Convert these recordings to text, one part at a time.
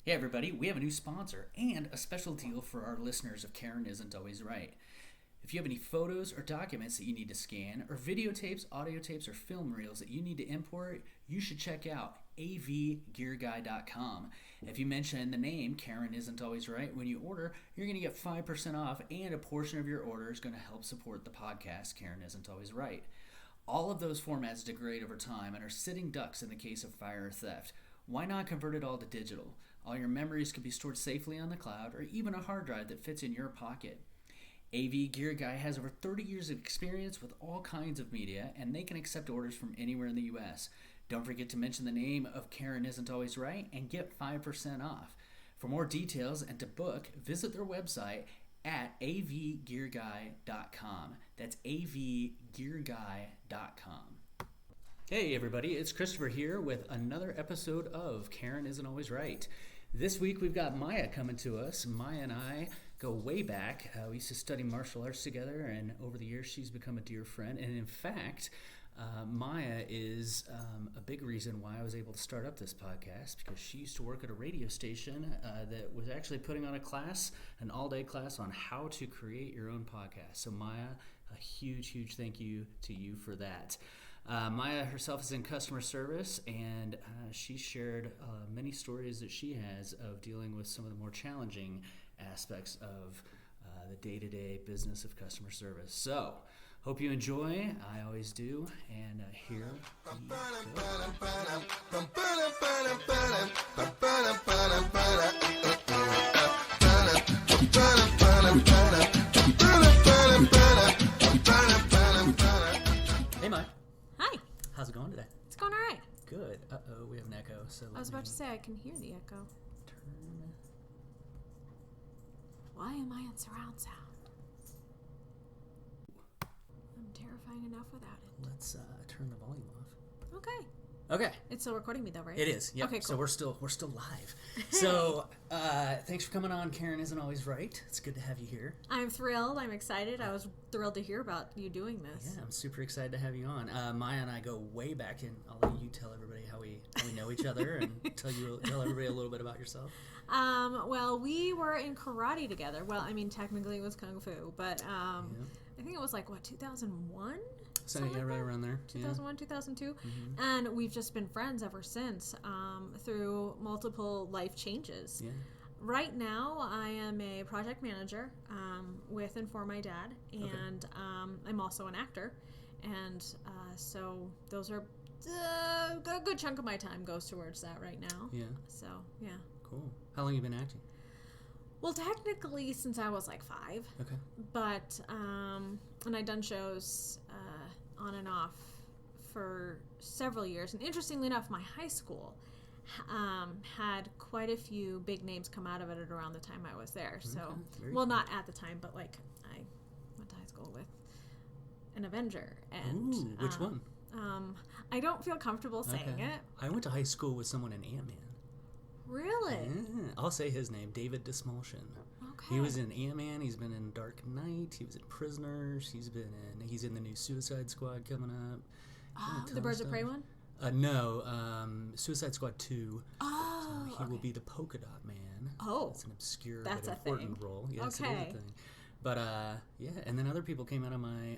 Hey everybody, we have a new sponsor and a special deal for our listeners of Karen Isn't Always Right. If you have any photos or documents that you need to scan, or videotapes, audio tapes, or film reels that you need to import, you should check out avgearguy.com. If you mention the name Karen Isn't Always Right when you order, you're going to get 5% off, and a portion of your order is going to help support the podcast Karen Isn't Always Right. All of those formats degrade over time and are sitting ducks in the case of fire or theft. Why not convert it all to digital? All your memories can be stored safely on the cloud or even a hard drive that fits in your pocket. AV Gear Guy has over 30 years of experience with all kinds of media, and they can accept orders from anywhere in the U.S. Don't forget to mention the name of Karen Isn't Always Right and get 5% off. For more details and to book, visit their website at avgearguy.com. That's avgearguy.com. Hey everybody, it's Christopher here with another episode of Karen Isn't Always Right. This week we've got Maya coming to us. Maya and I go way back. We used to study martial arts together, and over the years she's become a dear friend. And in fact, Maya is a big reason why I was able to start up this podcast, because she used to work at a radio station that was actually putting on a class, an all-day class on how to create your own podcast. So Maya, a huge thank you to you for that. Maya herself is in customer service, and she shared many stories that she has of dealing with some of the more challenging aspects of the day-to-day business of customer service. So, hope you enjoy. I always do, and here we go. Hey, Maya. Hi. How's it going today? It's going all right. Good. Uh-oh, we have an echo. So I was about to say I can hear the echo. Turn. Why am I in surround sound? I'm terrifying enough without it. Let's turn the volume off. Okay. Okay. It's still recording me though, right? It is. Yep. Okay, cool. So we're still live. So thanks for coming on. Karen Isn't Always Right. It's good to have you here. I'm thrilled. I'm excited. I was thrilled to hear about you doing this. Yeah, I'm super excited to have you on. Maya and I go way back, and I'll let you tell everybody how we know each other, and tell everybody a little bit about yourself. Well, we were in karate together. Well, I mean, technically it was kung fu, but I think it was like 2001. So yeah, right around there. 2001, 2002. Mm-hmm. And we've just been friends ever since through multiple life changes. Yeah. Right now, I am a project manager with and for my dad, and I'm also an actor. And so those are a good chunk of my time goes towards that right now. Yeah. So, yeah. Cool. How long have you been acting? Well, technically since I was like 5. Okay. But, and I've done shows on and off for several years. And interestingly enough, my high school had quite a few big names come out of it at around the time I was there. So, well, not at the time, but like I went to high school with an Avenger. And ooh, which one? I don't feel comfortable saying it. I went to high school with someone in Ant-Man. Really? Yeah. I'll say his name, David Dismulsion. Okay. He was in Ant-Man. He's been in Dark Knight. He was in Prisoners. He's in the new Suicide Squad coming up. The Birds of Prey one? No, Suicide Squad 2. Oh, So he will be the Polka Dot Man. Oh, it's an obscure that's but important role. Yes, it is a thing. But yeah, and then other people came out of my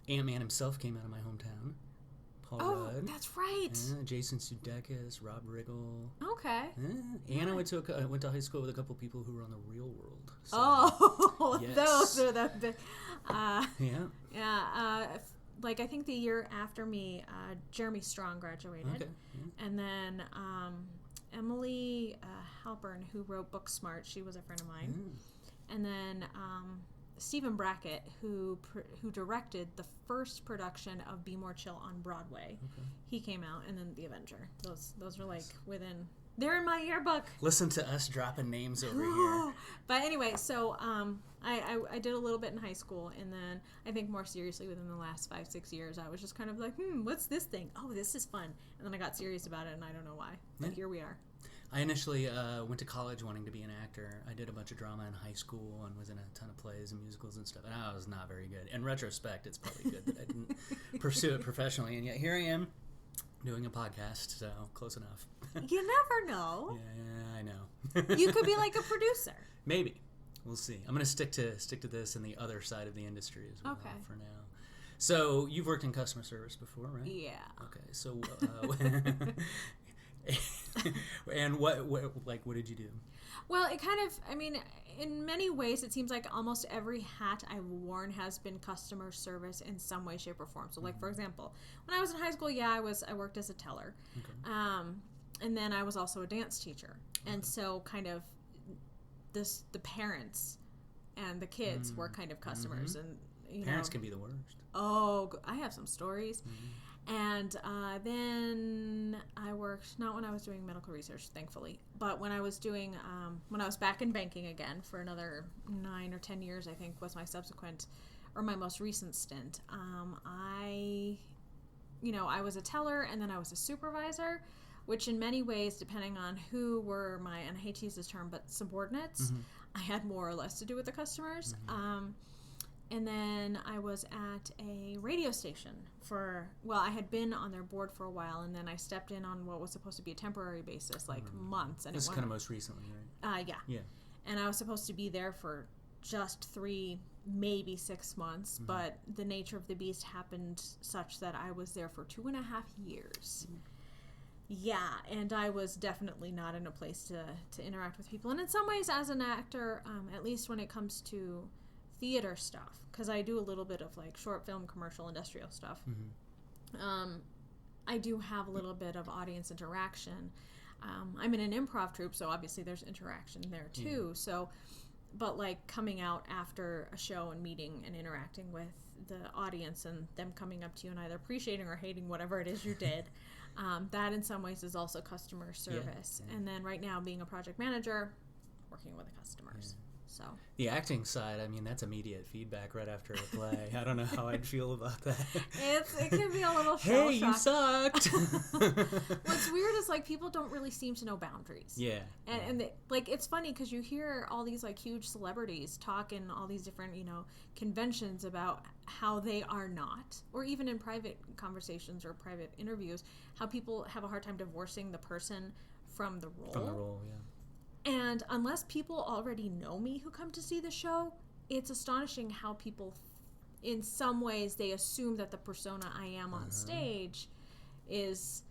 Ant-Man himself came out of my hometown. Paul Rudd. That's right. Yeah, Jason Sudeikis, Rob Riggle. Okay. Yeah. And I went to high school with a couple people who were on The Real World. So, yes. Those are the yeah. Like I think the year after me, Jeremy Strong graduated. Okay. Yeah. And then Emily Halpern, who wrote Booksmart, she was a friend of mine. Mm. And then Stephen Brackett, who directed the first production of Be More Chill on Broadway. Okay. He came out, and then The Avenger. Those are like within. They're in my yearbook. Listen to us dropping names over here. But anyway, so I did a little bit in high school, and then I think more seriously within the last 5-6 years, I was just kind of like, what's this thing? Oh, this is fun. And then I got serious about it, and I don't know why. But here we are. I initially went to college wanting to be an actor. I did a bunch of drama in high school and was in a ton of plays and musicals and stuff, and I was not very good. In retrospect, it's probably good that I didn't pursue it professionally, and yet here I am doing a podcast, so close enough. You never know. Yeah, I know. You could be like a producer. Maybe. We'll see. I'm going to stick to this and the other side of the industry as well for now. So you've worked in customer service before, right? Yeah. Okay. So, and what did you do? Well, it kind of, I mean, in many ways, it seems like almost every hat I've worn has been customer service in some way, shape, or form. So, like, for example, when I was in high school, I worked as a teller. Okay. And then I was also a dance teacher. Okay. And so kind of the parents and the kids were kind of customers. And, parents can be the worst. Oh, I have some stories. And then I worked, not when I was doing medical research, thankfully, but when I was doing, when I was back in banking again for another 9 or 10 years, I think was my most recent stint. I was a teller and then I was a supervisor, which in many ways, depending on who were and I hate to use this term, but subordinates, I had more or less to do with the customers. And then I was at a radio station I had been on their board for a while, and then I stepped in on what was supposed to be a temporary basis, like months. And this is kind of most recently, right? Yeah. Yeah. And I was supposed to be there for just 3, maybe 6 months, but the nature of the beast happened such that I was there for 2.5 years. Yeah, and I was definitely not in a place to interact with people. And in some ways, as an actor, at least when it comes to theater stuff, because I do a little bit of like short film, commercial, industrial stuff. I do have a little bit of audience interaction. I'm in an improv troupe, so obviously there's interaction there too. So, but like coming out after a show and meeting and interacting with the audience and them coming up to you and either appreciating or hating whatever it is you did, that in some ways is also customer service. And then right now being a project manager, working with the customers. So the acting side, I mean, that's immediate feedback right after a play. I don't know how I'd feel about that. It can be a little hey, you sucked. What's weird is like people don't really seem to know boundaries. Yeah. And they, like it's funny because you hear all these like huge celebrities talk in all these different conventions about how they are not, or even in private conversations or private interviews, how people have a hard time divorcing the person from the role. From the role, yeah. And unless people already know me who come to see the show, it's astonishing how people, in some ways, they assume that the persona I am on stage is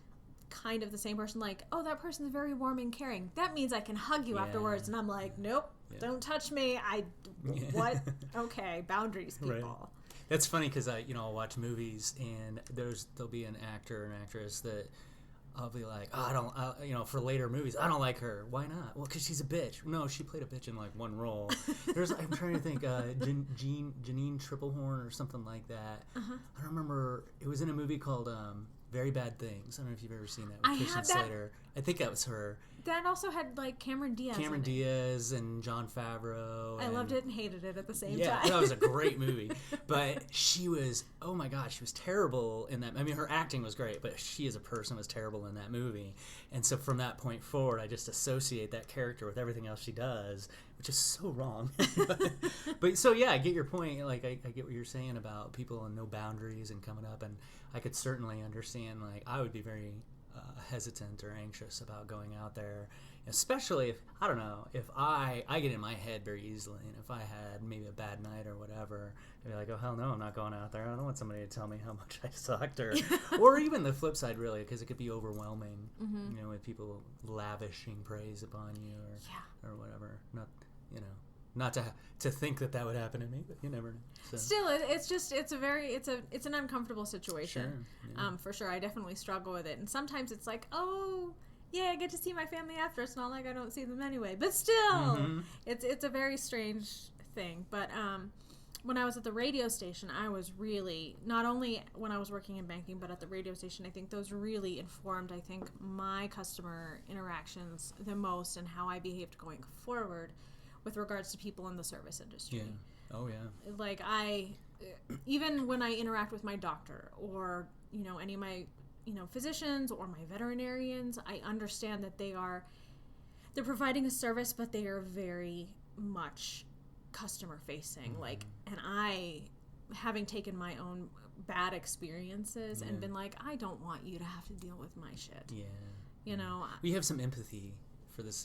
kind of the same person. Like, oh, that person's very warm and caring. That means I can hug you afterwards. And I'm like, nope, don't touch me. What? Okay, boundaries, people. Right. That's funny because I'll watch movies and there'll be an actor or an actress that I'll be like, for later movies, I don't like her. Why not? Well, because she's a bitch. No, she played a bitch in like one role. I'm trying to think, Janine Triplehorn or something like that. I don't remember. It was in a movie called Very Bad Things. I don't know if you've ever seen that with Christian Slater. I think that was her. That also had like Cameron Diaz. Cameron Diaz and Jon Favreau. I loved it and hated it at the same time. Yeah, that was a great movie. But she was, oh my gosh, she was terrible in that. I mean, her acting was great, but she as a person was terrible in that movie. And so from that point forward, I just associate that character with everything else she does, which is so wrong. But so yeah, I get your point. Like I get what you're saying about people and no boundaries and coming up, and I could certainly understand. Like I would be very hesitant or anxious about going out there, especially if I get in my head very easily, and if I had maybe a bad night or whatever, I'd be like, oh hell no, I'm not going out there. I don't want somebody to tell me how much I sucked, or even the flip side, really, because it could be overwhelming, with people lavishing praise upon you or whatever. Not to think that would happen to me, but you never know. So. Still, it's an uncomfortable situation. Sure. Yeah. For sure. I definitely struggle with it, and sometimes it's like, oh, yeah, I get to see my family after. It's not like I don't see them anyway, but still, it's a very strange thing. But when I was at the radio station, I was really, not only when I was working in banking, but at the radio station, I think those really informed, my customer interactions the most and how I behaved going forward with regards to people in the service industry. Yeah. Oh, yeah. Like, even when I interact with my doctor or, any of my, physicians or my veterinarians, I understand that they're providing a service, but they are very much customer facing. Like, and I, having taken my own bad experiences and been like, I don't want you to have to deal with my shit. Yeah. We have some empathy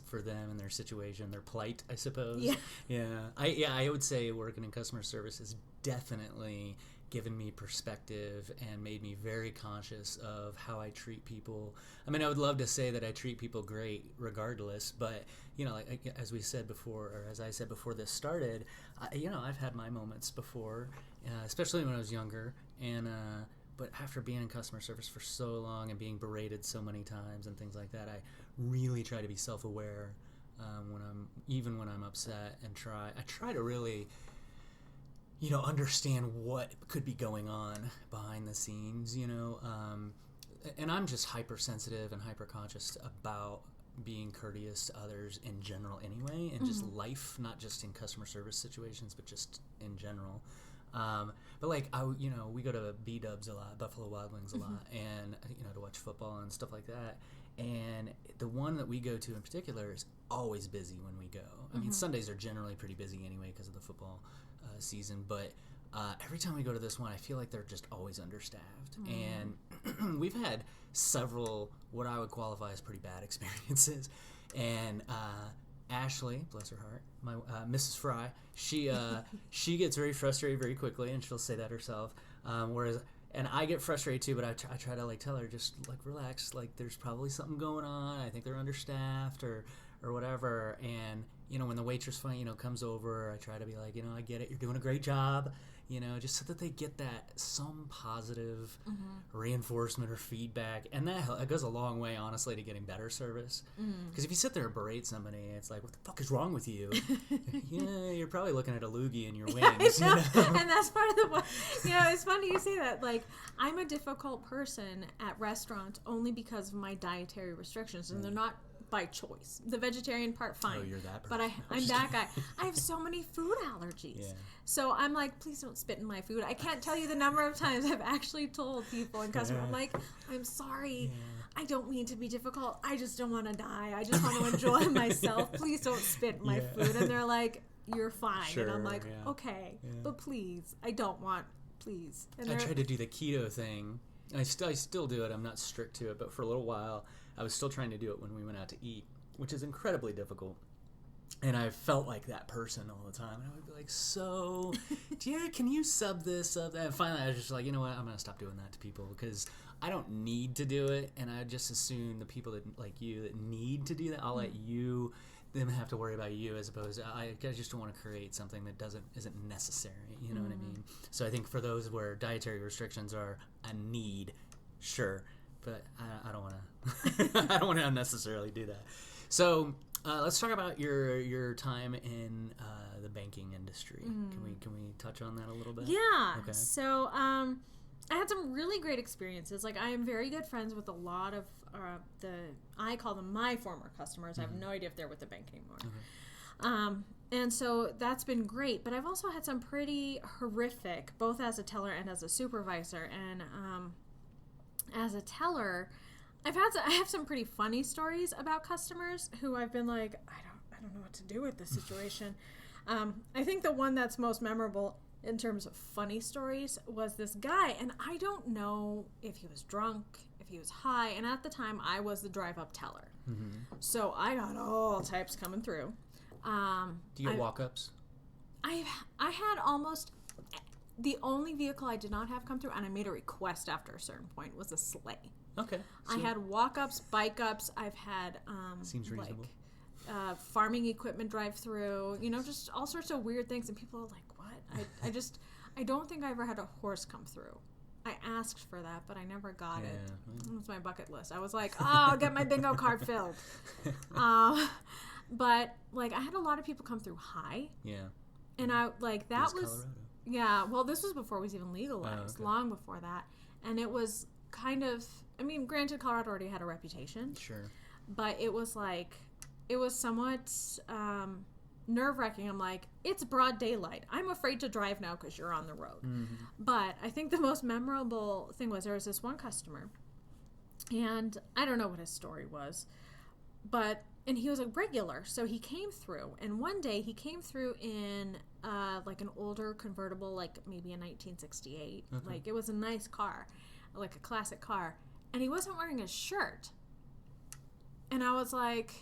for them and their situation, their plight, I suppose. Yeah. I would say working in customer service has definitely given me perspective and made me very conscious of how I treat people. I mean, I would love to say that I treat people great regardless, but like as we said before, or as I said before this started, I've had my moments before, especially when I was younger, and but after being in customer service for so long and being berated so many times and things like that, I really try to be self-aware when I'm upset, and I try to really understand what could be going on behind the scenes, and I'm just hypersensitive and hyper-conscious about being courteous to others in general anyway, and just life, not just in customer service situations, but just in general. But like we go to B-Dubs a lot, Buffalo Wild Wings a lot, and to watch football and stuff like that. And the one that we go to in particular is always busy when we go. I mean, Sundays are generally pretty busy anyway because of the football season, but every time we go to this one, I feel like they're just always understaffed. And we've had several what I would qualify as pretty bad experiences. And Ashley, bless her heart, my Mrs. Fry, she gets very frustrated very quickly, and she'll say that herself. And I get frustrated too, but I try to tell her, just relax, there's probably something going on. I think they're understaffed or whatever. And when the waitress comes over, I try to be like, I get it, you're doing a great job, just so that they get that some positive reinforcement or feedback. And that goes a long way, honestly, to getting better service. Because if you sit there and berate somebody, it's like, what the fuck is wrong with you? You're probably looking at a loogie in your wings. I know. And that's part of the it's funny you say that. I'm a difficult person at restaurants only because of my dietary restrictions, and they're not by choice. The vegetarian part, fine. Oh, you're that person. But I'm that guy. I have so many food allergies. Yeah. So I'm like, please don't spit in my food. I can't tell you the number of times I've actually told people and customers, I'm like, I'm sorry. Yeah. I don't mean to be difficult. I just don't want to die. I just want to enjoy myself. Please don't spit in my food. And they're like, you're fine. Sure, and I'm like, okay, but please, I don't want, please. And I tried to do the keto thing. I still do it. I'm not strict to it, but for a little while, I was still trying to do it when we went out to eat, which is incredibly difficult. And I felt like that person all the time. And I would be like, so, can you sub this, sub that? And finally, I was just like, you know what? I'm going to stop doing that to people because I don't need to do it. And I just assume the people that like you that need to do that, I'll let them have to worry about you, as opposed to, I just don't want to create something that isn't necessary. You know what I mean? So I think for those where dietary restrictions are a need, sure. But I don't want to. I don't want to unnecessarily do that. So let's talk about your time in the banking industry. Can we touch on that a little bit? Yeah. Okay. So I had some really great experiences. I am very good friends with a lot of I call them my former customers. I have no idea if they're with the bank anymore. Okay. And so that's been great. But I've also had some pretty horrific, both as a teller and as a supervisor. And as a teller, I have some pretty funny stories about customers who I've been like, I don't know what to do with this situation. I think the one that's most memorable in terms of funny stories was this guy, and I don't know if he was drunk, if he was high, and at the time I was the drive-up teller. So I got all types coming through. Do you get walk-ups? I had almost... The only vehicle I did not have come through, and I made a request after a certain point, was a sleigh. Okay. I had walk-ups, bike-ups. I've had seems reasonable. Farming equipment drive-through. Just all sorts of weird things, and people are like, "What?" I don't think I ever had a horse come through. I asked for that, but I never got it. It was my bucket list. I was like, "Oh, I'll get my bingo card filled." But I had a lot of people come through high. Yeah. And that was. Colorado. Yeah, well, this was before it was even legalized, long before that. And it was kind of, granted, Colorado already had a reputation. Sure. But it was somewhat nerve-wracking. I'm like, it's broad daylight. I'm afraid to drive now because you're on the road. But I think the most memorable thing was there was this one customer, and I don't know what his story was, and he was a regular, so he came through. And one day he came through in an older convertible, maybe a 1968. Okay. It was a nice car, a classic car. And he wasn't wearing a shirt. And I was like,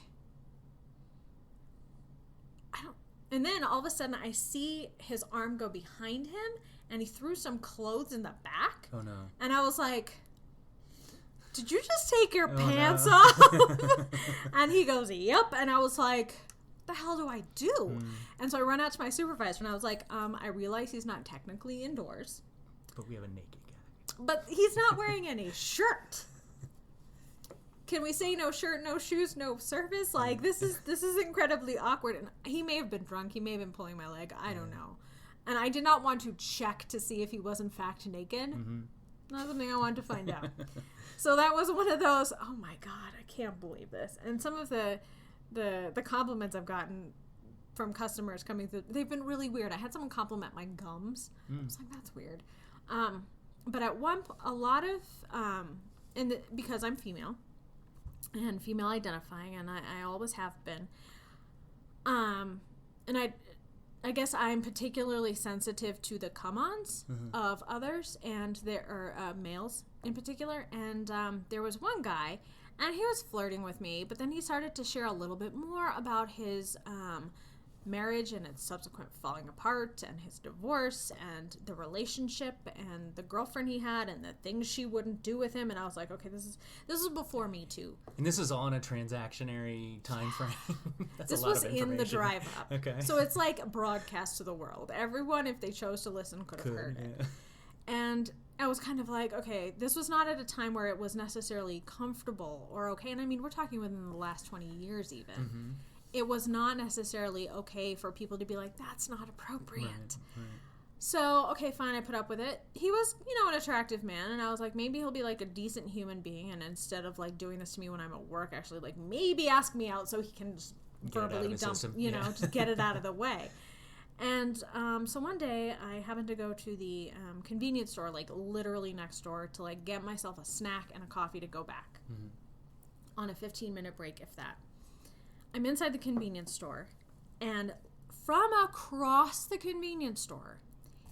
And then all of a sudden I see his arm go behind him and he threw some clothes in the back. Oh, no. And I was like, did you just take your pants off? And he goes, yep. And I was like, what the hell do I do? And so I run out to my supervisor and I was like, I realize he's not technically indoors. But we have a naked guy. But he's not wearing any shirt. Can we say no shirt, no shoes, no service? Like, this is incredibly awkward. And he may have been drunk. He may have been pulling my leg. I don't know. And I did not want to check to see if he was in fact naked. Not something I wanted to find out. So that was one of those, oh my God, I can't believe this. And some of the compliments I've gotten from customers coming through, they've been really weird. I had someone compliment my gums. I was like, that's weird. But at a lot of, because I'm female and female identifying, and I always have been, and I guess I'm particularly sensitive to the come-ons of others, and there are males in particular. And there was one guy, and he was flirting with me, but then he started to share a little bit more about his marriage and its subsequent falling apart, and his divorce, and the relationship, and the girlfriend he had, and the things she wouldn't do with him. And I was like, okay, this is before Me Too. And this is all in a transactionary time frame. That's this a lot was of information. in the drive up. Okay. So it's like broadcast to the world. Everyone, if they chose to listen, could have heard it. And I was kind of like, okay, this was not at a time where it was necessarily comfortable or okay. And I mean, we're talking within the last 20 years even. It was not necessarily okay for people to be like, that's not appropriate. Right. So, okay, fine, I put up with it. He was, an attractive man, and I was like, maybe he'll be like a decent human being, and instead of like doing this to me when I'm at work, actually like maybe ask me out so he can just verbally dump, just get it out of the way. And so one day I happened to go to the convenience store, like literally next door, to like get myself a snack and a coffee to go back on a 15-minute break, if that. I'm inside the convenience store, and from across the convenience store,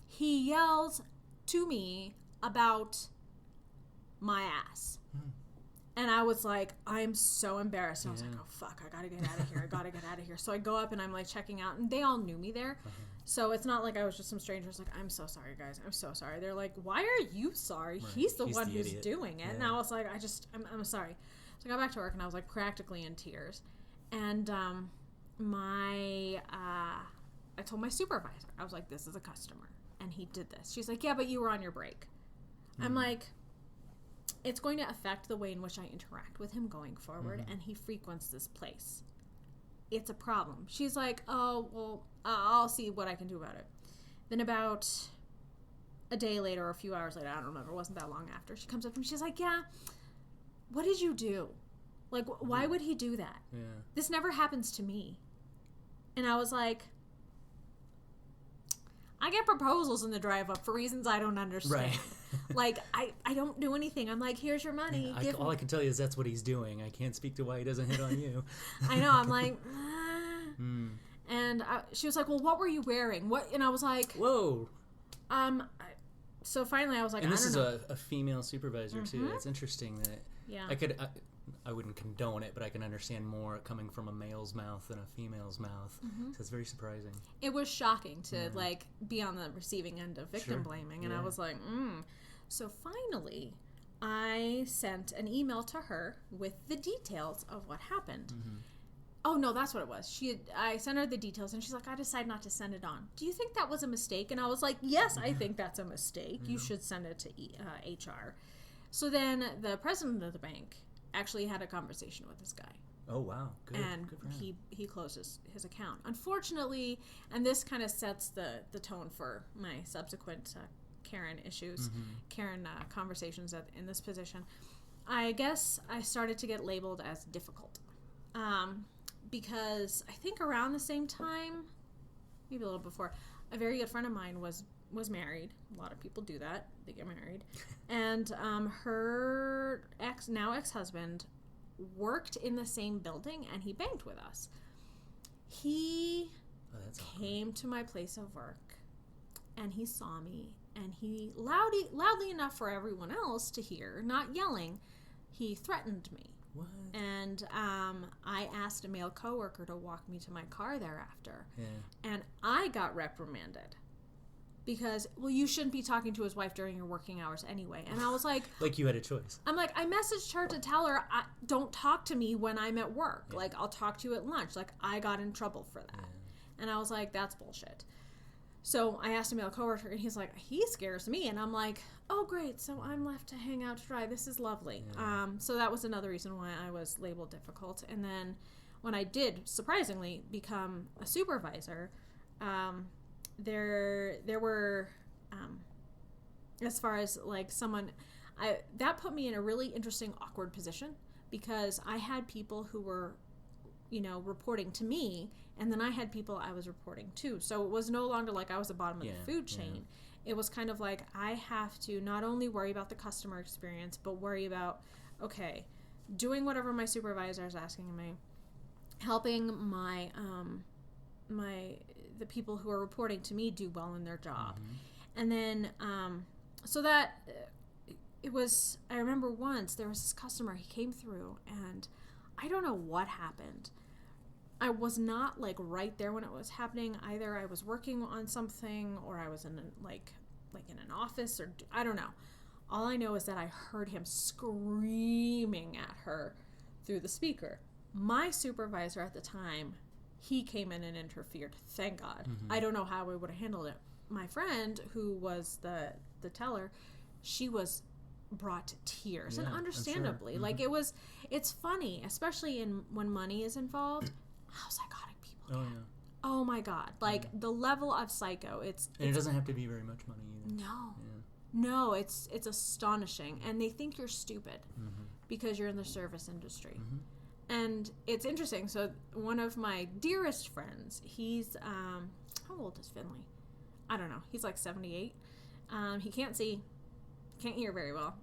he yells to me about my ass. And I was like, I'm so embarrassed. And I was like, oh, fuck, I gotta get out of here. So I go up, and I'm like checking out, and they all knew me there. So it's not like I was just some stranger. It's like, I'm so sorry, guys. I'm so sorry. They're like, why are you sorry? Right. He's the one who's doing it. Yeah. And I was like, I'm sorry. So I got back to work, and I was like practically in tears. And I told my supervisor, I was like, this is a customer, and he did this. She's like, yeah, but you were on your break. I'm like, it's going to affect the way in which I interact with him going forward, and he frequents this place. It's a problem. She's like, oh, well, I'll see what I can do about it. Then about a day later, or a few hours later, I don't remember, it wasn't that long after, she comes up and she's like, yeah, what did you do? Like, why would he do that? Yeah. This never happens to me. And I was like, I get proposals in the drive-up for reasons I don't understand. Right. Like, I don't do anything. I'm like, here's your money. Yeah, all I can tell you is that's what he's doing. I can't speak to why he doesn't hit on you. I know. I'm like, And she was like, well, what were you wearing? What? And I was like, whoa. So finally I was like, and I don't know. know. This is a female supervisor, too. It's interesting that I wouldn't condone it, but I can understand more coming from a male's mouth than a female's mouth. So it's very surprising. It was shocking to like be on the receiving end of victim blaming, and I was like, So finally, I sent an email to her with the details of what happened. Oh no, that's what it was. I sent her the details, and she's like, I decided not to send it on. Do you think that was a mistake? And I was like, yes, I think that's a mistake. You should send it to HR. So then the president of the bank actually had a conversation with this guy. Oh, wow. Good. And good for him. he closed his account. Unfortunately, and this kind of sets the tone for my subsequent Karen issues, Karen conversations in this position. I guess I started to get labeled as difficult. Because I think around the same time, maybe a little before, a very good friend of mine was married. A lot of people do that. They get married. And her ex-husband worked in the same building, and he banked with us. He came to my place of work, and he saw me, and he loudly enough for everyone else to hear, not yelling, he threatened me. What? And I asked a male coworker to walk me to my car thereafter. Yeah. And I got reprimanded. Because, well, you shouldn't be talking to his wife during your working hours anyway. And I was like... Like you had a choice. I'm like, I messaged her to tell her, don't talk to me when I'm at work. Yeah. Like, I'll talk to you at lunch. Like, I got in trouble for that. Yeah. And I was like, that's bullshit. So I asked a male coworker, and he's like, he scares me. And I'm like, oh, great. So I'm left to hang out to dry. This is lovely. Yeah. So that was another reason why I was labeled difficult. And then when I did, surprisingly, become a supervisor... There were, as far as like that put me in a really interesting, awkward position because I had people who were, reporting to me, and then I had people I was reporting to. So it was no longer like I was the bottom of the food chain. Yeah. It was kind of like I have to not only worry about the customer experience, but worry about, okay, doing whatever my supervisor is asking of me, helping the people who are reporting to me do well in their job. Mm-hmm. And then so that it was, I remember once there was this customer, he came through, and I don't know what happened. I was not like right there when it was happening. Either I was working on something or I was in like in an office, or I don't know. All I know is that I heard him screaming at her through the speaker. My supervisor at the time, he came in and interfered. Thank God. Mm-hmm. I don't know how I would have handled it. My friend, who was the teller, she was brought to tears, and understandably. Sure. Mm-hmm. Like it's funny, especially when money is involved, how psychotic people get. Yeah. Oh my God. Like the level of psycho, it's it doesn't have to be very much money either. No. Yeah. No, it's astonishing. And they think you're stupid because you're in the service industry. Mm-hmm. And it's interesting. So one of my dearest friends, he's, how old is Finley? I don't know. He's like 78. He can't see, can't hear very well.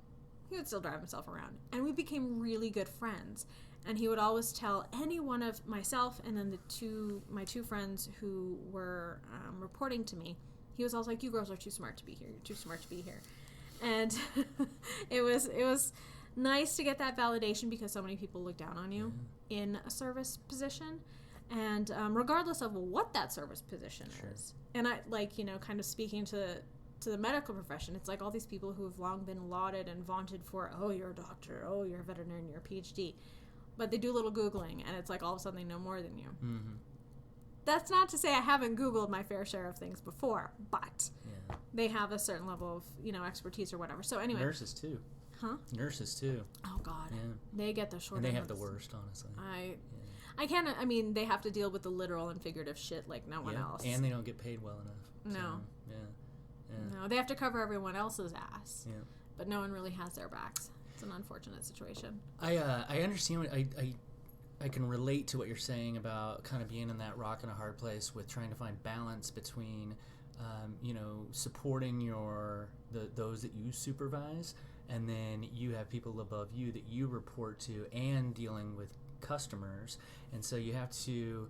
He would still drive himself around. And we became really good friends. And he would always tell any one of myself and then my two friends who were reporting to me, he was always like, you girls are too smart to be here. You're too smart to be here. And it was nice to get that validation because so many people look down on you in a service position, and regardless of what that service position is. And I kind of speaking to the medical profession, it's like all these people who have long been lauded and vaunted for, oh, you're a doctor, oh, you're a veterinarian, you're a PhD, but they do a little Googling and it's like all of a sudden they know more than you. Mm-hmm. That's not to say I haven't Googled my fair share of things before, but they have a certain level of expertise or whatever. So anyway, nurses too. Huh? Nurses too. Oh God. Yeah. They get the short end. And they have the worst, honestly. I can't. I mean, they have to deal with the literal and figurative shit like no one else. And they don't get paid well enough. No. So, No, they have to cover everyone else's ass. Yeah. But no one really has their backs. It's an unfortunate situation. I understand what I can relate to what you're saying about kind of being in that rock and a hard place with trying to find balance between, supporting those that you supervise, and then you have people above you that you report to, and dealing with customers, and so you have to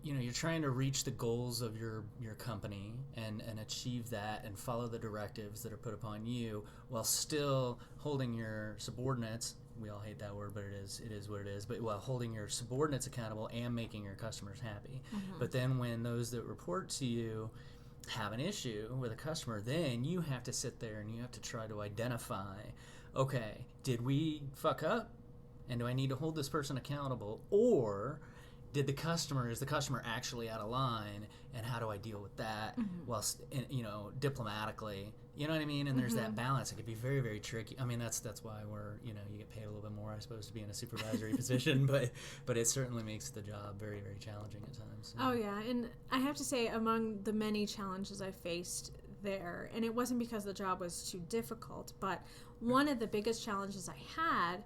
you're trying to reach the goals of your company and achieve that and follow the directives that are put upon you while still holding your subordinates. We all hate that word, but it is what it is. But while holding your subordinates accountable and making your customers happy. Mm-hmm. But then when those that report to you have an issue with a customer, then you have to sit there and you have to try to identify, okay, did we fuck up? And do I need to hold this person accountable? Or is the customer actually out of line? And how do I deal with that whilst, diplomatically? You know what I mean? And there's that balance. It can be very, very tricky. I mean, that's why you get paid a little bit more, I suppose, to be in a supervisory position. But it certainly makes the job very, very challenging at times. So. Oh, yeah. And I have to say, among the many challenges I faced there, and it wasn't because the job was too difficult, but one of the biggest challenges I had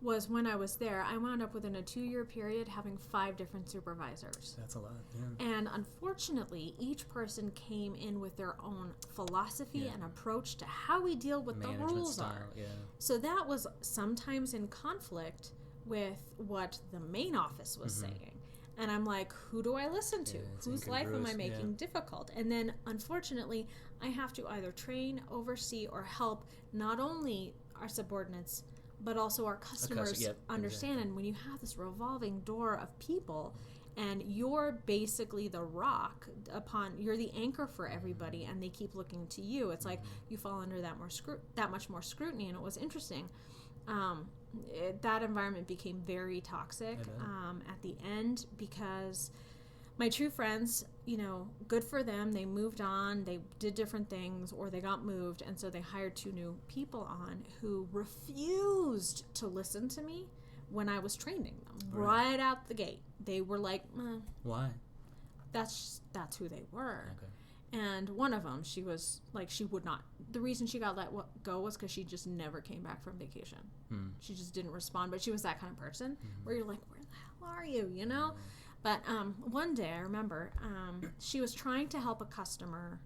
was when I was there, I wound up within a 2-year period having 5 different supervisors. That's a lot, yeah. And unfortunately, each person came in with their own philosophy and approach to how we deal with management the rules style, are. Yeah. So that was sometimes in conflict with what the main office was saying. And I'm like, who do I listen to? Whose life am I making difficult? And then, unfortunately, I have to either train, oversee, or help not only our subordinates, but also our customers yep, understand. exactly. And when you have this revolving door of people, and you're basically the rock you're the anchor for everybody, and they keep looking to you. It's like you fall under that much more scrutiny. And it was interesting. That environment became very toxic at the end, because my true friends, good for them, they moved on, they did different things, or they got moved, and so they hired 2 new people on who refused to listen to me when I was training them right out the gate. They were like, why? That's who they were. Okay. And one of them, she was like, she would not. The reason she got let go was because she just never came back from vacation. She just didn't respond. But she was that kind of person where you're like, where the hell are you? But one day I remember she was trying to help a customer,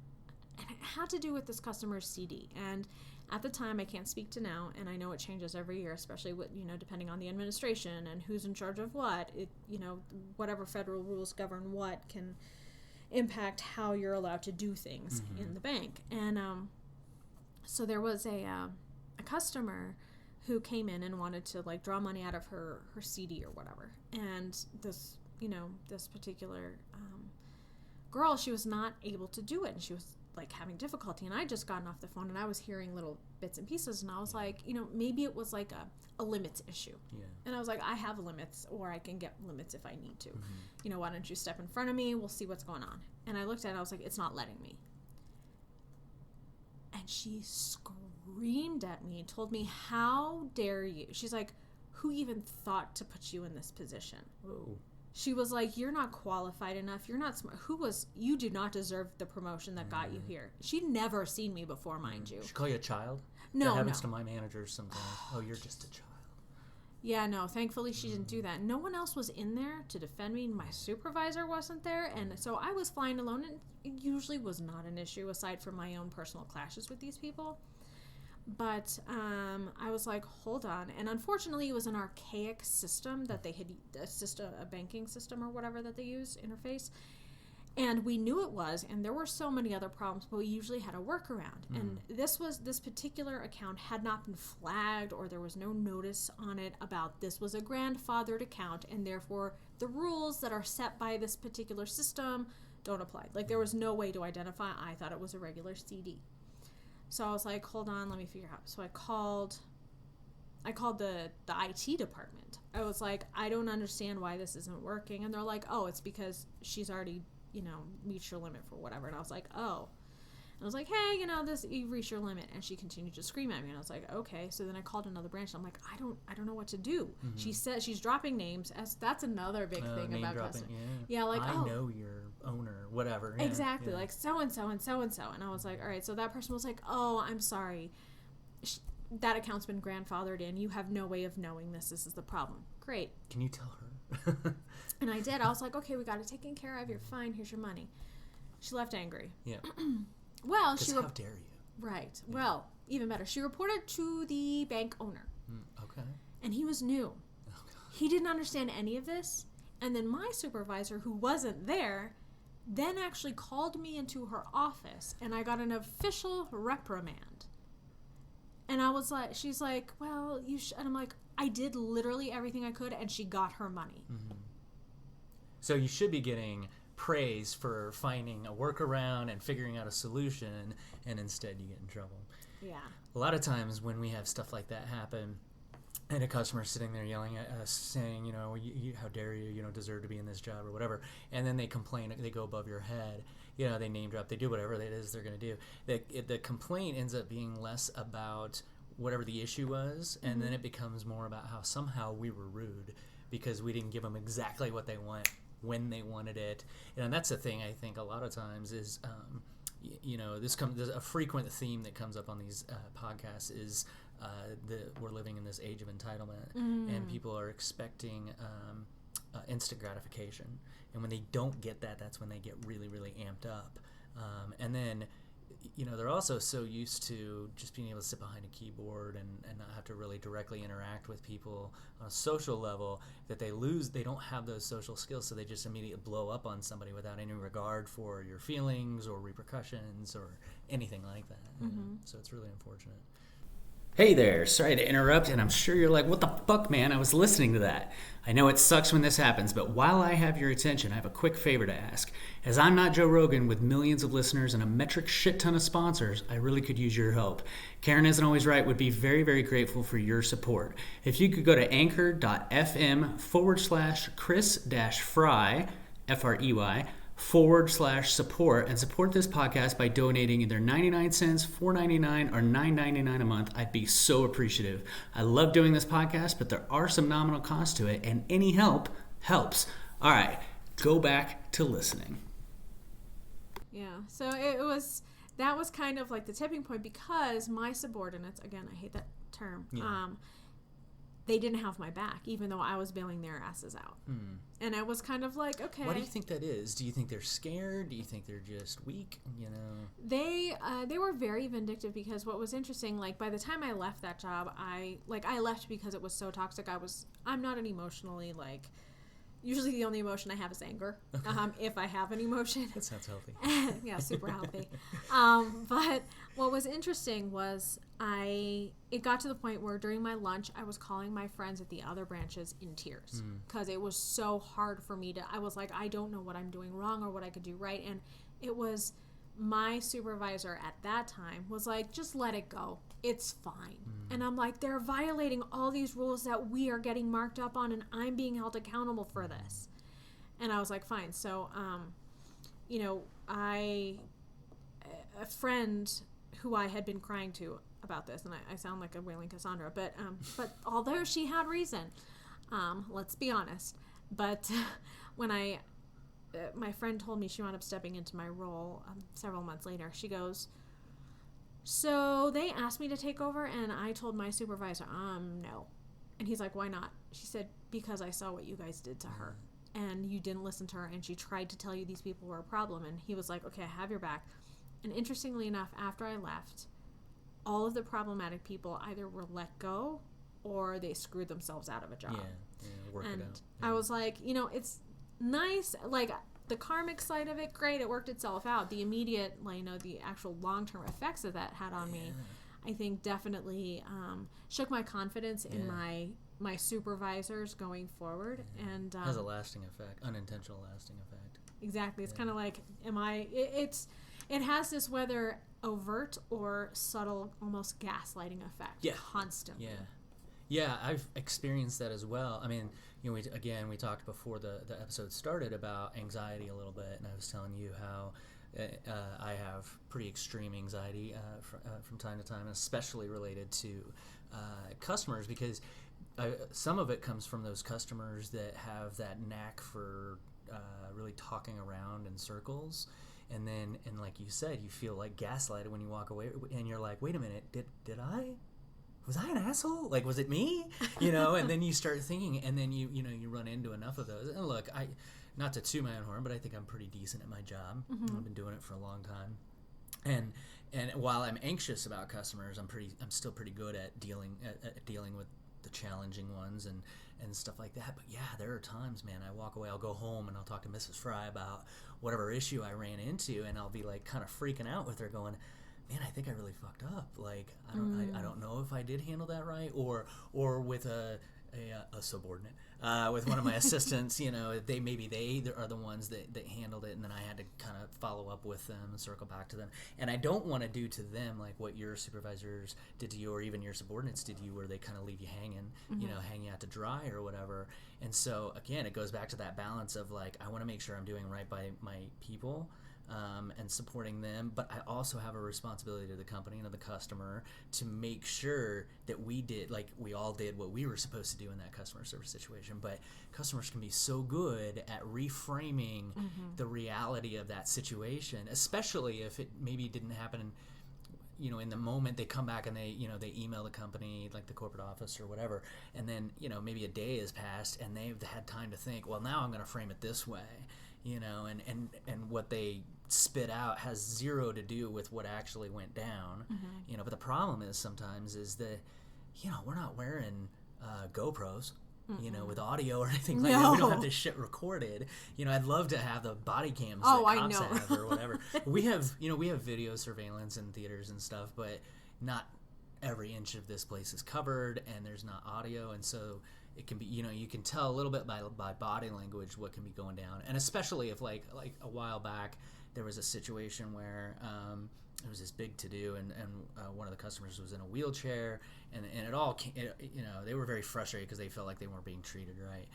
and it had to do with this customer's CD. And at the time, I can't speak to now, and I know it changes every year, especially with, depending on the administration and who's in charge of what. Whatever federal rules govern what can impact how you're allowed to do things in the bank. And so there was a customer who came in and wanted to like draw money out of her CD or whatever. And this particular girl, she was not able to do it, and she was like having difficulty. And I just gotten off the phone, and I was hearing little bits and pieces, and I was like, maybe it was like a limits issue. Yeah. And I was like, I have limits, or I can get limits if I need to. Why don't you step in front of me? We'll see what's going on. And I looked at it, I was like, it's not letting me. And she screamed at me and told me, how dare you? She's like, who even thought to put you in this position? Whoa. She was like, you're not qualified enough. You're not smart. You do not deserve the promotion that got you here. She'd never seen me before, mind you. She call you a child? No, that happens to my managers sometimes. Oh, you're just a child. Yeah, no, thankfully she didn't do that. No one else was in there to defend me. My supervisor wasn't there. And so I was flying alone, and it usually was not an issue aside from my own personal clashes with these people. But I was like, hold on. And unfortunately, it was an archaic system that they had, a banking system or whatever that they use, interface. And we knew it was, and there were so many other problems, but we usually had a workaround. And this particular account had not been flagged, or there was no notice on it about this was a grandfathered account, and therefore the rules that are set by this particular system don't apply. Like, there was no way to identify. I thought it was a regular CD. So I was like, hold on, let me figure out. So I called the IT department. I was like, I don't understand why this isn't working. And they're like, oh, it's because she's already, reached her limit for whatever. And I was like, oh. And I was like, hey, you've reached your limit. And she continued to scream at me. And I was like, okay. So then I called another branch. And I'm like, I don't know what to do. She said she's dropping names. That's another big thing about customers. Yeah, like, I know your owner, whatever. Yeah, exactly. yeah. Like so-and-so and so-and-so. And I was like, all right. So that person was like, oh, I'm sorry. That account's been grandfathered in. You have no way of knowing this. This is the problem. Great. Can you tell her? And I did. I was like, okay, we got it taken care of. You're fine. Here's your money. She left angry. Yeah. Well, how dare you? Right. Yeah. Well, even better. She reported to the bank owner. Okay. And he was new. Oh, God. He didn't understand any of this. And then my supervisor, who wasn't there, then actually called me into her office, and I got an official reprimand. And I was like, she's like, well, and I'm like, I did literally everything I could, and she got her money. So you should be getting praise for finding a workaround and figuring out a solution, and instead you get in trouble. Yeah. A lot of times when we have stuff like that happen, and a customer sitting there yelling at us, saying, how dare you, deserve to be in this job or whatever, and then they complain, they go above your head, they name drop, they do whatever it is they're going to do. The complaint ends up being less about whatever the issue was, and then it becomes more about how somehow we were rude because we didn't give them exactly what they want when they wanted it. And that's the thing I think a lot of times is, there's a frequent theme that comes up on these podcasts is we're living in this age of entitlement, and people are expecting instant gratification. And when they don't get that, that's when they get really, really amped up. And then, they're also so used to just being able to sit behind a keyboard and not have to really directly interact with people on a social level that they don't have those social skills, so they just immediately blow up on somebody without any regard for your feelings or repercussions or anything like that. So it's really unfortunate. Hey there, sorry to interrupt, and I'm sure you're like, what the fuck, man? I was listening to that. I know it sucks when this happens, but while I have your attention, I have a quick favor to ask. As I'm not Joe Rogan with millions of listeners and a metric shit ton of sponsors, I really could use your help. Karen Isn't Always Right would be very, very grateful for your support. If you could go to anchor.fm/Chris-Fry, F-R-E-Y, /support and support this podcast by donating either 99 cents, $4.99, or $9.99 a month. I'd be so appreciative. I love doing this podcast, but there are some nominal costs to it, and any help helps. All right, go back to listening. Yeah, so that was kind of like the tipping point, because my subordinates, again, I hate that term, they didn't have my back, even though I was bailing their asses out. And I was kind of like, okay. Why do you think that is? Do you think they're scared? Do you think they're just weak? You know, they were very vindictive, because what was interesting, like by the time I left that job, I left because it was so toxic. I'm not an emotionally like. Usually the only emotion I have is anger, if I have an emotion. That sounds healthy. Yeah, super healthy. But what was interesting was it got to the point where during my lunch, I was calling my friends at the other branches in tears, because it was so hard for me I was like, I don't know what I'm doing wrong or what I could do right. And it was my supervisor at that time was like, just let it go. It's fine. And I'm like, they're violating all these rules that we are getting marked up on, and I'm being held accountable for this. And I was like, fine. So, a friend who I had been crying to about this, and I sound like a wailing Cassandra, but although she had reason, let's be honest, but when my friend told me she wound up stepping into my role several months later, she goes, so they asked me to take over, and I told my supervisor, no. And he's like, why not? She said, because I saw what you guys did to her, and you didn't listen to her, and she tried to tell you these people were a problem. And he was like, okay, I have your back. And interestingly enough, after I left, all of the problematic people either were let go or they screwed themselves out of a job. Work it out. I was like, it's nice, like the karmic side of it, great, it worked itself out. The immediate, the actual long-term effects that had on me, I think definitely shook my confidence in my supervisors going forward. And has a lasting effect, unintentional lasting effect. Exactly. It's kind of like, it has this whether overt or subtle, almost gaslighting effect. Constantly. Yeah, I've experienced that as well. I mean, we talked before the episode started about anxiety a little bit, and I was telling you how I have pretty extreme anxiety from time to time, especially related to customers, because some of it comes from those customers that have that knack for really talking around in circles. And like you said, you feel like gaslighted when you walk away, and you're like, wait a minute, did I? Was I an asshole? Like, was it me? And then you start thinking, and then you run into enough of those. And look, not to toot my own horn, but I think I'm pretty decent at my job. I've been doing it for a long time. And while I'm anxious about customers, I'm still pretty good at dealing with the challenging ones and stuff like that. But yeah, there are times, man, I walk away, I'll go home and I'll talk to Mrs. Fry about whatever issue I ran into, and I'll be like kind of freaking out with her, going, man, I think I really fucked up. Like, I don't know if I did handle that right, or with a subordinate, with one of my assistants. They are the ones that handled it, and then I had to kind of follow up with them and circle back to them. And I don't want to do to them like what your supervisors did to you, or even your subordinates did to you, where they kind of leave you hanging, hanging out to dry or whatever. And so again, it goes back to that balance of like, I want to make sure I'm doing right by my people. And supporting them, but I also have a responsibility to the company and to the customer to make sure that we all did what we were supposed to do in that customer service situation. But customers can be so good at reframing the reality of that situation, especially if it maybe didn't happen in the moment. They come back and they email the company, like the corporate office or whatever, and then maybe a day has passed and they've had time to think, well, now I'm going to frame it this way, and what they spit out has zero to do with what actually went down. But the problem is sometimes is that we're not wearing GoPros with audio or anything like that. We don't have this shit recorded. I'd love to have the body cams that cops have or whatever. we have video surveillance in theaters and stuff, but not every inch of this place is covered and there's not audio, and so it can be, you can tell a little bit by body language what can be going down. And especially if like a while back there was a situation where there was this big to-do, and one of the customers was in a wheelchair, and it all they were very frustrated because they felt like they weren't being treated right.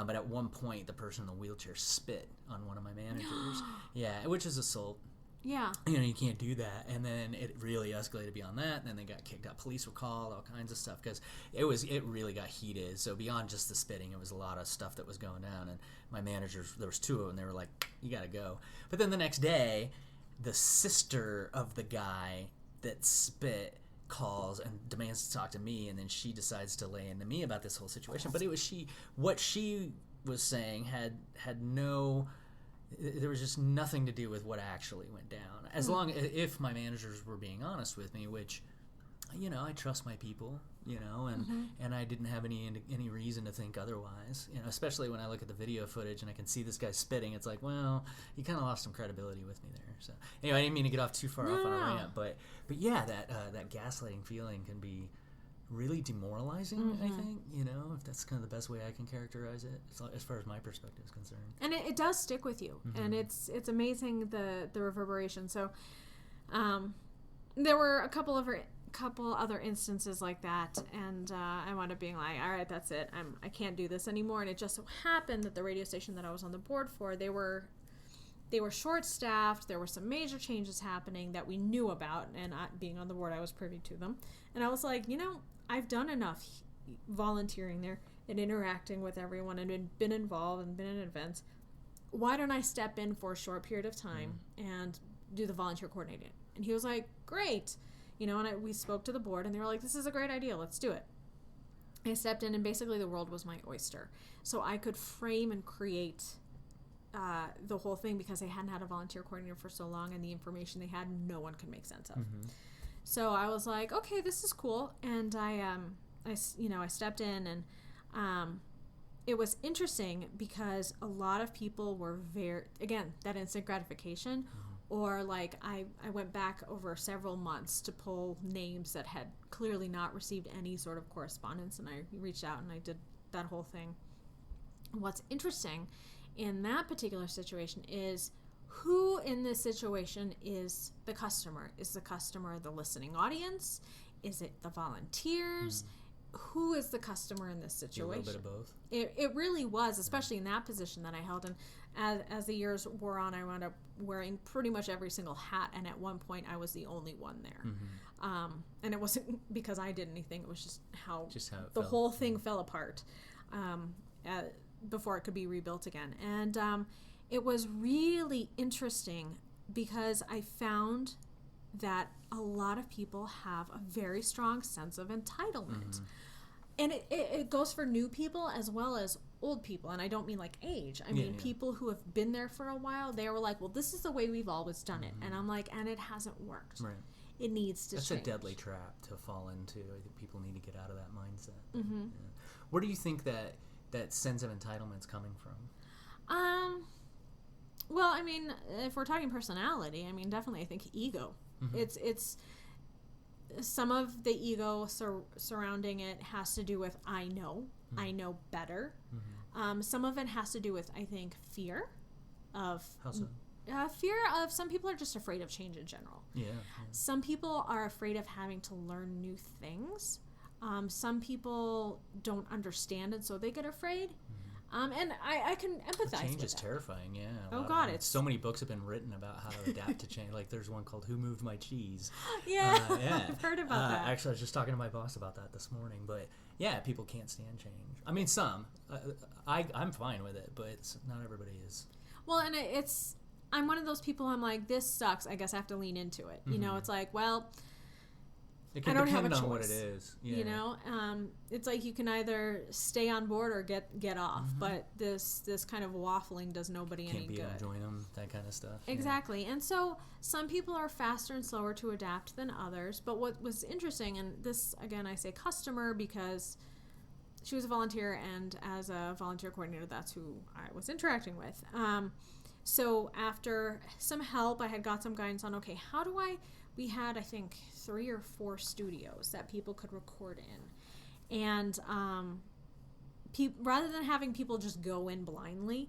But at one point the person in the wheelchair spit on one of my managers. Yeah, which is assault. Yeah. You can't do that. And then it really escalated beyond that. And then they got kicked out. Police were called, all kinds of stuff, because it really got heated. So beyond just the spitting, it was a lot of stuff that was going down. And my managers, there was two of them, they were like, you got to go. But then the next day, the sister of the guy that spit calls and demands to talk to me, and then she decides to lay into me about this whole situation. But it was what she was saying had no... There was just nothing to do with what actually went down. As long if my managers were being honest with me, which, I trust my people, and I didn't have any reason to think otherwise. Especially when I look at the video footage and I can see this guy spitting. It's like, well, you kind of lost some credibility with me there. So anyway, I didn't mean to get off too far off on a rant, but yeah, that gaslighting feeling can be really demoralizing, I think, if that's kind of the best way I can characterize it, as far as my perspective is concerned. And it does stick with you, and it's amazing the reverberation. So there were a couple other instances like that, and I wound up being like, all right, that's it, I can't do this anymore. And it just so happened that the radio station that I was on the board for, they were short-staffed. There were some major changes happening that we knew about, and being on the board, I was privy to them. And I was like, I've done enough volunteering there and interacting with everyone and been involved and been in events. Why don't I step in for a short period of time and do the volunteer coordinating? And he was like, great. And we spoke to the board, and they were like, this is a great idea. Let's do it. I stepped in, and basically the world was my oyster. So I could frame and create the whole thing, because they hadn't had a volunteer coordinator for so long, and the information they had, no one could make sense of. So I was like, okay, this is cool. And I stepped in, and it was interesting because a lot of people were that instant gratification, or like I went back over several months to pull names that had clearly not received any sort of correspondence, and I reached out and I did that whole thing. What's interesting in that particular situation is, who in this situation is the customer? Is the customer the listening audience? Is it the volunteers? Who is the customer in this situation? A little bit of both. It really was, especially in that position that I held. And as the years wore on, I wound up wearing pretty much every single hat. And at one point, I was the only one there. And it wasn't because I did anything. It was just how the whole thing fell apart before it could be rebuilt again. And it was really interesting because I found that a lot of people have a very strong sense of entitlement. And it goes for new people as well as old people. And I don't mean like age. I mean people who have been there for a while. They were like, well, this is the way we've always done it. And I'm like, and it hasn't worked. Right. It needs to change. That's a deadly trap to fall into. I think people need to get out of that mindset. Yeah. Where do you think that sense of entitlement's coming from? Well, I mean, if we're talking personality, I mean, definitely I think ego. It's some of the ego surrounding it has to do with I know better. Some of it has to do with, I think, fear of... How so? Fear of, some people are just afraid of change in general. Yeah. Some people are afraid of having to learn new things. Some people don't understand it, so they get afraid. And I can empathize change with is that. Terrifying, yeah. Oh, God, it's... So many books have been written about how to adapt to change. Like, there's one called Who Moved My Cheese? Yeah, I've heard about that. Actually, I was just talking to my boss about that this morning. But, yeah, people can't stand change. I mean, some. I'm fine with it, but not everybody is. Well, and I'm one of those people, I'm like, this sucks. I guess I have to lean into it. You know, it's like, well... It can depend on what it is. Yeah. You know, it's like you can either stay on board or get off. But this kind of waffling does nobody any good. Can't be enjoying them, that kind of stuff. Exactly. Yeah. And so some people are faster and slower to adapt than others. But what was interesting, and this, again, I say customer because she was a volunteer, and as a volunteer coordinator, that's who I was interacting with. So after some help, I had got some guidance on, okay, how do I we had, I think, 3 or 4 studios that people could record in. And rather than having people just go in blindly,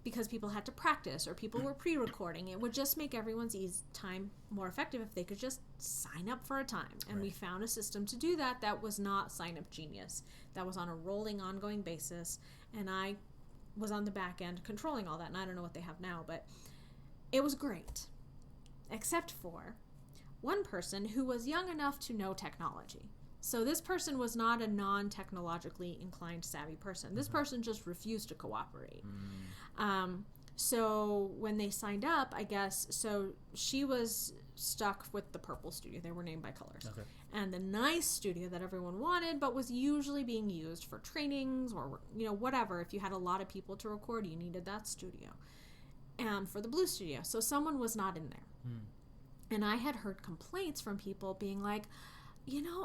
because people had to practice or people were pre-recording, it would just make everyone's time more effective if they could just sign up for a time. And we found a system to do that that was not Sign Up Genius. That was on a rolling, ongoing basis. And I was on the back end controlling all that. And I don't know what they have now, but it was great. Except for one person who was young enough to know technology. So this person was not a non-technologically inclined, savvy person. This person just refused to cooperate. So when they signed up, I guess, so she was stuck with the purple studio. They were named by colors. Okay. And the nice studio that everyone wanted, but was usually being used for trainings or, whatever. If you had a lot of people to record, you needed that studio. And for the blue studio. So someone was not in there. And I had heard complaints from people being like,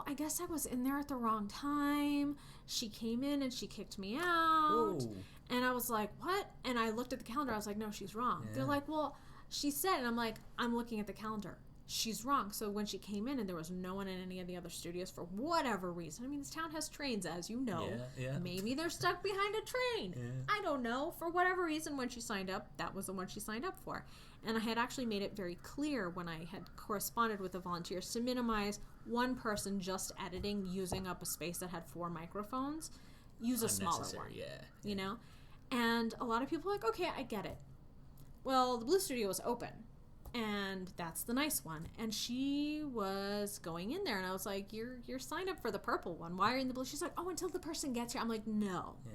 I guess I was in there at the wrong time. She came in and she kicked me out. Whoa. And I was like, what? And I looked at the calendar. I was like, no, she's wrong. Yeah. They're like, well, she said, and I'm like, I'm looking at the calendar. She's wrong. So when she came in and there was no one in any of the other studios for whatever reason. I mean, this town has trains, as you know. Yeah. Maybe they're stuck behind a train. Yeah. I don't know. For whatever reason, when she signed up, that was the one she signed up for. And I had actually made it very clear when I had corresponded with the volunteers to minimize one person just editing, using up a space that had 4 microphones. Use a smaller one. Yeah. And a lot of people were like, okay, I get it. Well, the blue studio was open. And that's the nice one. And she was going in there, and I was like, you're signed up for the purple one. Why are you in the blue? She's like, oh, until the person gets here. I'm like, no. Yeah.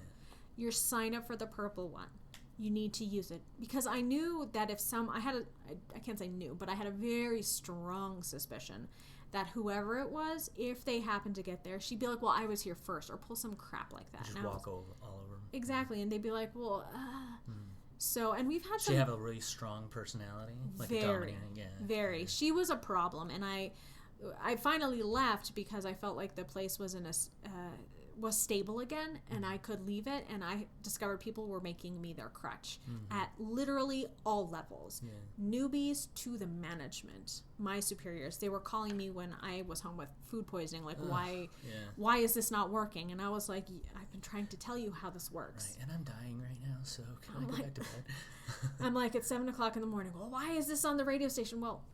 You're signed up for the purple one. You need to use it. Because I knew that if I can't say knew, but I had a very strong suspicion that whoever it was, if they happened to get there, she'd be like, well, I was here first, or pull some crap like that. Just walk all over them. Exactly. And they'd be like, well, So, and we've had some... She have a really strong personality? Like very, dominating, very. She was a problem, and I finally left because I felt like the place was was stable again, and I could leave it, and I discovered people were making me their crutch at literally all levels. Yeah. Newbies to the management, my superiors. They were calling me when I was home with food poisoning, like, why is this not working? And I was like, I've been trying to tell you how this works. Right, and I'm dying right now, so can I go back to bed? I'm like, it's 7 o'clock in the morning. Well, why is this on the radio station? Well,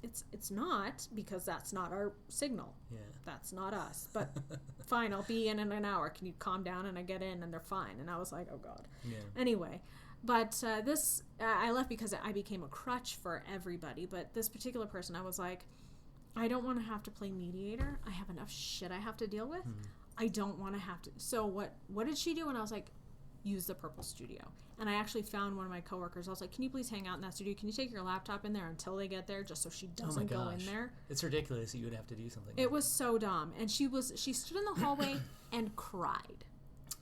it's not, because that's not our signal. Yeah. That's not us. But fine, I'll be in an hour. Can you calm down? And I get in, and they're fine. And I was like, oh, God. Yeah. Anyway, but I left because I became a crutch for everybody. But this particular person, I was like, I don't want to have to play mediator. I have enough shit I have to deal with. I don't want to have to. So what did she do? And I was like, use the purple studio. And I actually found one of my coworkers. I was like, can you please hang out in that studio? Can you take your laptop in there until they get there, just so she doesn't go in there? It's ridiculous that you would have to do something. It was so dumb. And she stood in the hallway and cried.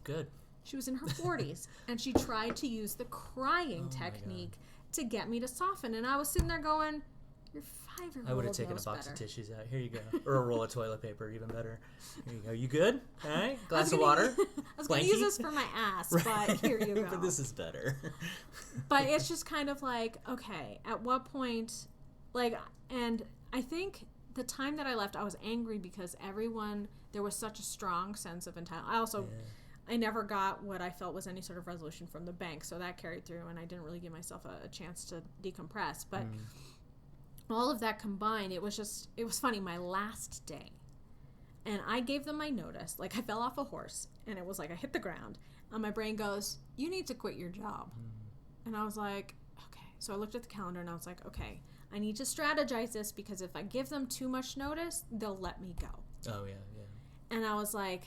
Good. She was in her 40s, and she tried to use the crying technique to get me to soften. And I was sitting there going, your 5-year-old I would have taken a box of tissues out. Here you go. Or a roll of toilet paper, even better. Here you go. You good? All right. Glass of water. I was going to use this for my ass, but here you go. But this is better. But it's just kind of like, okay, at what point, and I think the time that I left, I was angry because there was such a strong sense of entitlement. I never got what I felt was any sort of resolution from the bank, so that carried through, and I didn't really give myself a chance to decompress. But all of that combined, it was funny. My last day, and I gave them my notice. Like, I fell off a horse, and it was like I hit the ground, and my brain goes, you need to quit your job. And I was like, okay. So I looked at the calendar, and I was like, okay, I need to strategize this, because if I give them too much notice, they'll let me go. Oh, yeah. And I was like,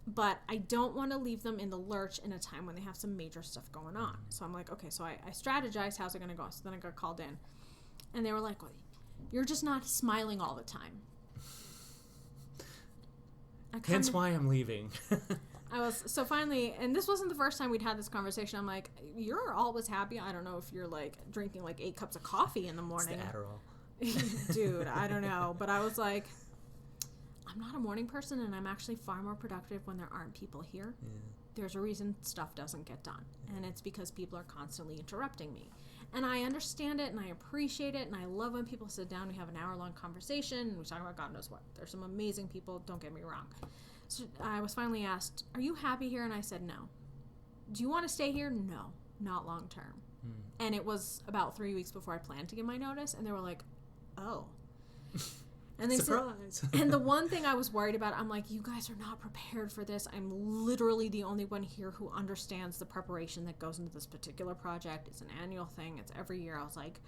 but I don't want to leave them in the lurch in a time when they have some major stuff going on. So I'm like, okay, so I strategized, how's it going to go? So then I got called in. And they were like, well, you're just not smiling all the time. Hence why I'm leaving. So finally, and this wasn't the first time we'd had this conversation. I'm like, you're always happy. I don't know if you're like drinking like 8 cups of coffee in the morning. It's the Adderall. Dude, I don't know. But I was like, I'm not a morning person, and I'm actually far more productive when there aren't people here. Yeah. There's a reason stuff doesn't get done. And it's because people are constantly interrupting me. And I understand it and I appreciate it, and I love when people sit down, we have an hour-long conversation, and we talk about God knows what. There's some amazing people, don't get me wrong. So I was finally asked, are you happy here? And I said, no. Do you want to stay here? No, not long term. And it was about 3 weeks before I planned to give my notice, and they were like, oh. And they Surprise. said, and the one thing I was worried about, I'm like, you guys are not prepared for this. I'm literally the only one here who understands the preparation that goes into this particular project. It's an annual thing. It's every year. I was like,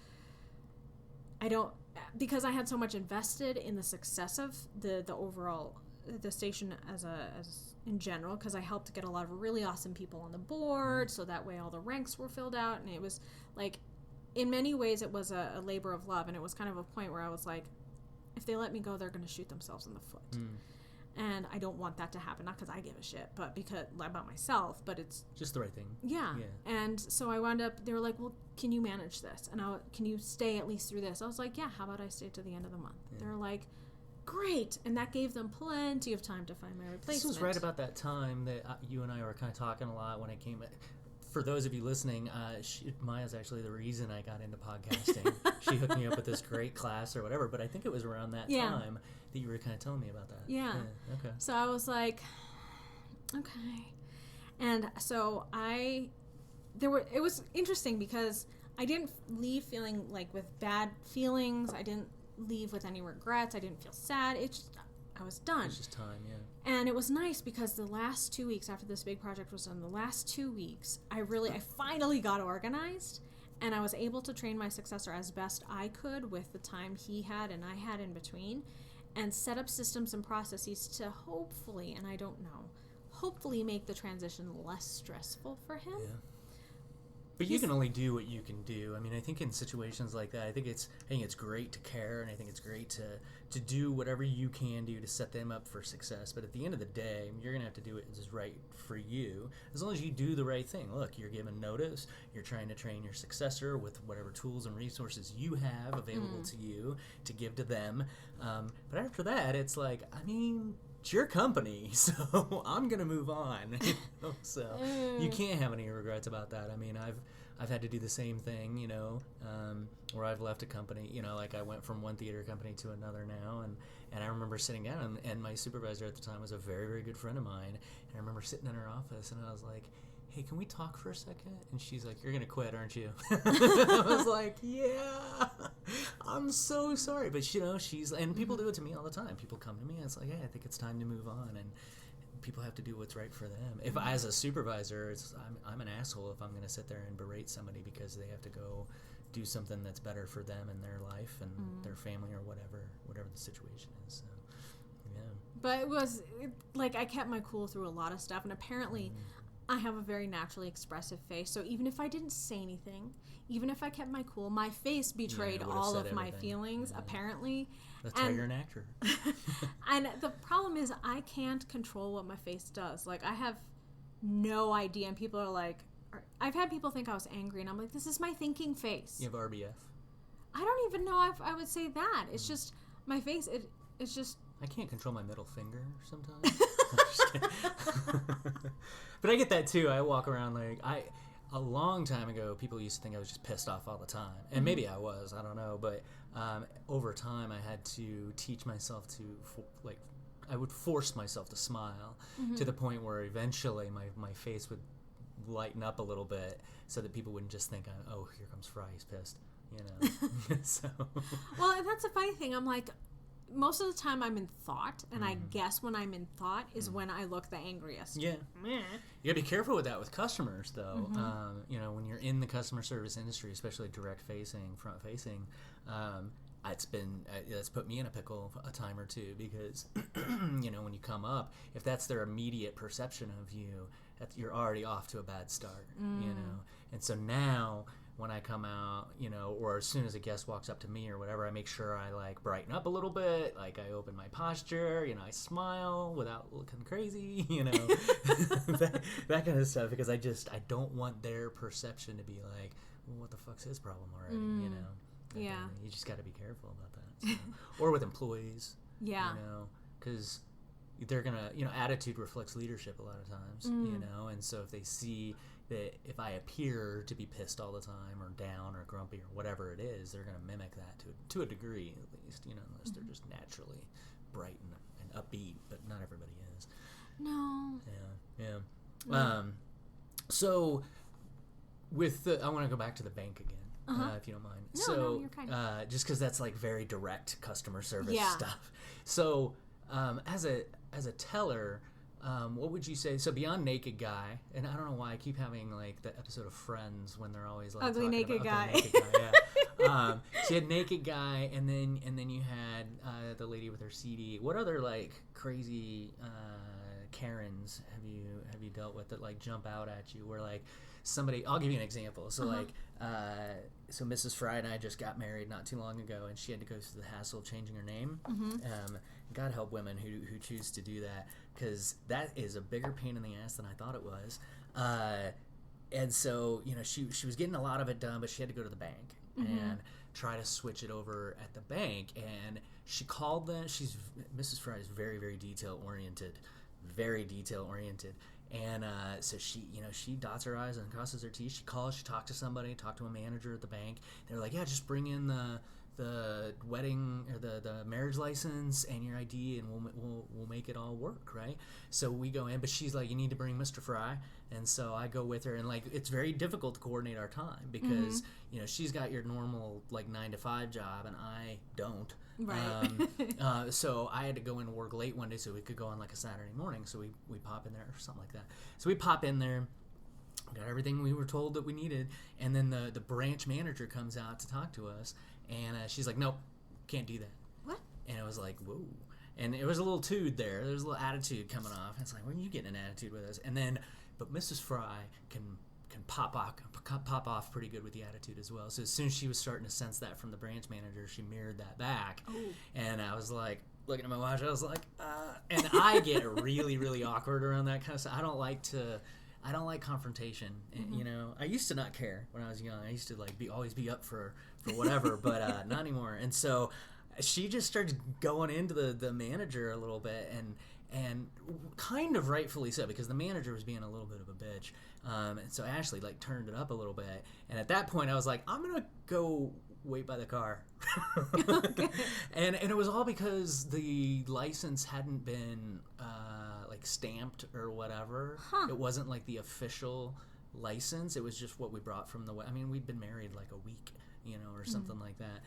because I had so much invested in the success of the overall, the station as in general, because I helped get a lot of really awesome people on the board, so that way all the ranks were filled out, and it was like, in many ways it was a labor of love, and it was kind of a point where I was like, if they let me go, they're going to shoot themselves in the foot. And I don't want that to happen, not because I give a shit, but because about myself, but it's just the right thing. Yeah. And so I wound up, they were like, well, can you manage this? And can you stay at least through this? I was like, yeah, how about I stay to the end of the month? They're like, great. And that gave them plenty of time to find my replacement. This was right about that time that you and I were kind of talking a lot when it came. For those of you listening, Maya's actually the reason I got into podcasting. She hooked me up with this great class or whatever, but I think it was around that time that you were kind of telling me about that. Yeah. Okay. So I was like, okay. And so it was interesting because I didn't leave feeling like with bad feelings. I didn't leave with any regrets. I didn't feel sad. I was done. It's just time, yeah. And it was nice because the last 2 weeks after this big project was done, the last 2 weeks, I finally got organized, and I was able to train my successor as best I could with the time he had and I had in between, and set up systems and processes to hopefully, and I don't know, hopefully make the transition less stressful for him. Yeah. But you can only do what you can do. I mean, I think in situations like that, I think it's great to care, and I think it's great to do whatever you can do to set them up for success. But at the end of the day, you're going to have to do it as right for you, as long as you do the right thing. Look, you're given notice. You're trying to train your successor with whatever tools and resources you have available to you to give to them. But after that, it's like, I mean, it's your company, so I'm gonna move on. So you can't have any regrets about that. I mean, I've had to do the same thing, where I've left a company, like I went from one theater company to another now, and I remember sitting down, and my supervisor at the time was a very, very good friend of mine, and I remember sitting in her office, and I was like, hey, can we talk for a second? And she's like, you're going to quit, aren't you? I was like, yeah, I'm so sorry. But, she's, and people do it to me all the time. People come to me and it's like, hey, I think it's time to move on. And people have to do what's right for them. If as a supervisor, I'm an asshole if I'm going to sit there and berate somebody because they have to go do something that's better for them and their life and their family or whatever the situation is. So, yeah. But it was, like, I kept my cool through a lot of stuff. And apparently I have a very naturally expressive face, so even if I didn't say anything, even if I kept my cool, my face betrayed all of my feelings, apparently. That's why you're an actor. And the problem is I can't control what my face does. Like, I have no idea, and people are like, I've had people think I was angry, and I'm like, this is my thinking face. You have RBF. I don't even know if I would say that. It's just, my face, it's just... I can't control my middle finger sometimes. But I get that too. I walk around a long time ago, people used to think I was just pissed off all the time. And maybe I was, I don't know. But over time, I had to teach myself to, I would force myself to smile to the point where eventually my face would lighten up a little bit so that people wouldn't just think, oh, here comes Fry, he's pissed. So. Well, and that's a funny thing. I'm like, most of the time I'm in thought, and I guess when I'm in thought is when I look the angriest. Yeah. You gotta be careful with that with customers, though. When you're in the customer service industry, especially direct facing, front facing, that's put me in a pickle a time or two because, when you come up, if that's their immediate perception of you, you're already off to a bad start, And so now, when I come out, or as soon as a guest walks up to me or whatever, I make sure I brighten up a little bit, I open my posture, I smile without looking crazy, that kind of stuff, because I don't want their perception to be like, well, what the fuck's his problem already, Yeah. You just got to be careful about that. So. Or with employees, because they're gonna, attitude reflects leadership a lot of times, and so if they see that if I appear to be pissed all the time or down or grumpy or whatever it is, they're going to mimic that to a degree at least, unless they're just naturally bright and upbeat, but not everybody is. No. Yeah. So I want to go back to the bank again, if you don't mind. No, you're fine. Just because that's like very direct customer service Yeah. stuff. So as a teller, what would you say? So beyond naked guy, and I don't know why I keep having like the episode of Friends when they're always like Ugly talking naked about guy. ugly naked guy. Yeah. So you had naked guy, and then you had the lady with her CD. What other like crazy Karens have you dealt with that like jump out at you? Where like somebody, I'll give you an example. So like so Mrs. Fry and I just got married not too long ago, and she had to go through the hassle of changing her name. God help women who choose to do that, because that is a bigger pain in the ass than I thought it was. And so she was getting a lot of it done, but she had to go to the bank and try to switch it over at the bank. And she called them. Mrs. Fry is very, very detail oriented. And so she dots her I's and crosses her T's. She calls, she talked to somebody, talked to a manager at the bank. They're like, yeah, just bring in the wedding or the marriage license and your ID, and we'll make it all work, right? So we go in, but she's like, you need to bring Mr. Fry. And so I go with her, and like it's very difficult to coordinate our time because she's got your normal like 9 to 5 job and I don't. Right. So I had to go in and work late one day so we could go on like a Saturday morning. So we pop in there or something like that. So we pop in there, got everything we were told that we needed, and then the branch manager comes out to talk to us, and she's like, nope, can't do that. What? And it was like, whoa. And it was a little tude there. There was a little attitude coming off. It's like, when are you getting an attitude with us? And then, but Mrs. Fry can pop off pretty good with the attitude as well. So as soon as she was starting to sense that from the branch manager, she mirrored that back. Ooh. And I was like, looking at my watch, I was like, and I get really, really awkward around that kind of stuff. I don't like confrontation. I used to not care when I was young. I used to like always be up for whatever, but not anymore. And so she just started going into the manager a little bit, and kind of rightfully so, because the manager was being a little bit of a bitch. And so Ashley like turned it up a little bit, and at that point I was like, I'm gonna go wait by the car. and it was all because the license hadn't been like stamped or whatever. It wasn't like the official license. It was just what we brought from we'd been married like a week, or something like that.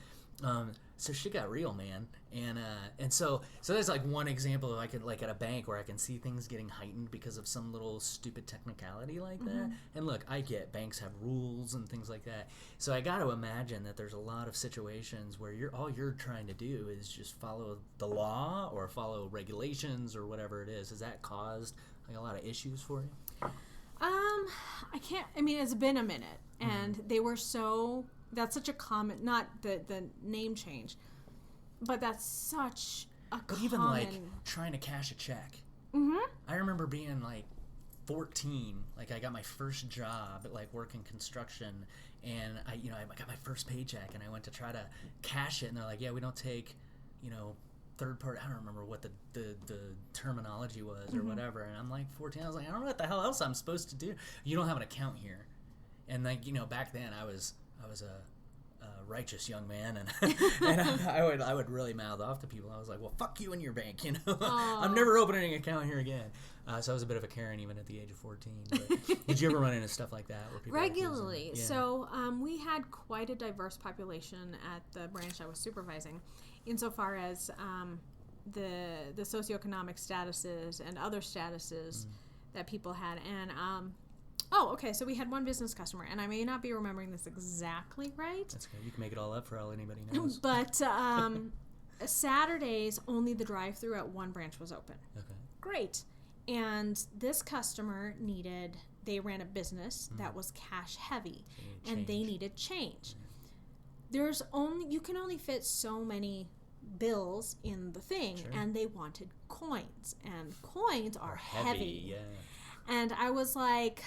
So she got real, man. And so there's like one example of I could like at a bank where I can see things getting heightened because of some little stupid technicality like that. And look, I get banks have rules and things like that. So I got to imagine that there's a lot of situations where all you're trying to do is just follow the law or follow regulations or whatever it is. Has that caused like a lot of issues for you? It's been a minute, and they were that's such a common, not the name change, but that's such a But common... even like trying to cash a check. I remember being like 14, like I got my first job at like working construction, and I got my first paycheck, and I went to try to cash it, and they're like, yeah, we don't take, third party. I don't remember what the terminology was or whatever, and I'm like 14. I was like, I don't know what the hell else I'm supposed to do. You don't have an account here, and like back then I was a righteous young man, and I would really mouth off to people. I was like, well, fuck you and your bank, I'm never opening an account here again. So I was a bit of a Karen even at the age of 14. But did you ever run into stuff like that where people regularly? Yeah. So we had quite a diverse population at the branch I was supervising, insofar as the socioeconomic statuses and other statuses that people had. And so we had one business customer, and I may not be remembering this exactly right. That's good. You can make it all up for all anybody knows. But Saturdays, only the drive-thru at one branch was open. Okay. Great. And this customer they ran a business that was cash heavy, and they needed change. You can only fit so many bills in the thing, and they wanted coins, and coins are heavy. Yeah. And I was like,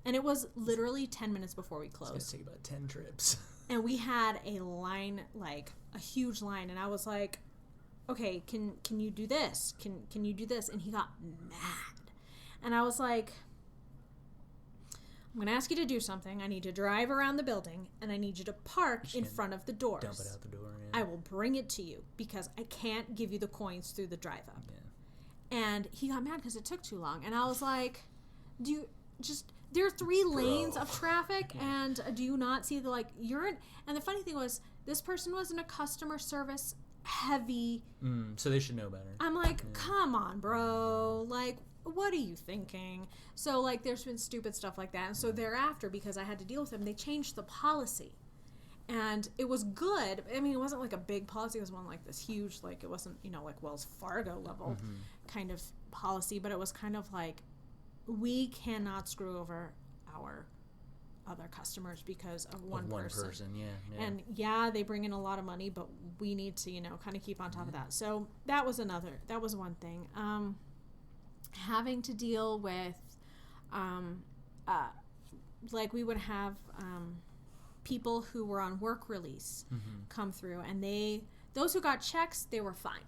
and it was literally 10 minutes before we closed. It's going to take about 10 trips. And we had a line, like a huge line, and I was like, okay, can you do this? Can you do this? And he got mad. And I was like, I'm going to ask you to do something. I need to drive around the building, and I need you to park in front of the doors. Dump it out the door. Yeah. I will bring it to you because I can't give you the coins through the drive-up. Yeah. And he got mad because it took too long. And I was like, there are 3 lanes of traffic, and do you not see and the funny thing was, this person wasn't a customer service heavy. So they should know better. I'm like, come on, bro. Like, what are you thinking? So, like, there's been stupid stuff like that. And so thereafter, because I had to deal with them, they changed the policy. And it was good. I mean, it wasn't like a big policy. It was one like this huge, like, it wasn't, like Wells Fargo level kind of policy. But it was kind of like, we cannot screw over our other customers because of one person. Yeah. And they bring in a lot of money, but we need to, kind of keep on top of that. So that was one thing. Having to deal with, like, we would have people who were on work release come through, and those who got checks, they were fine.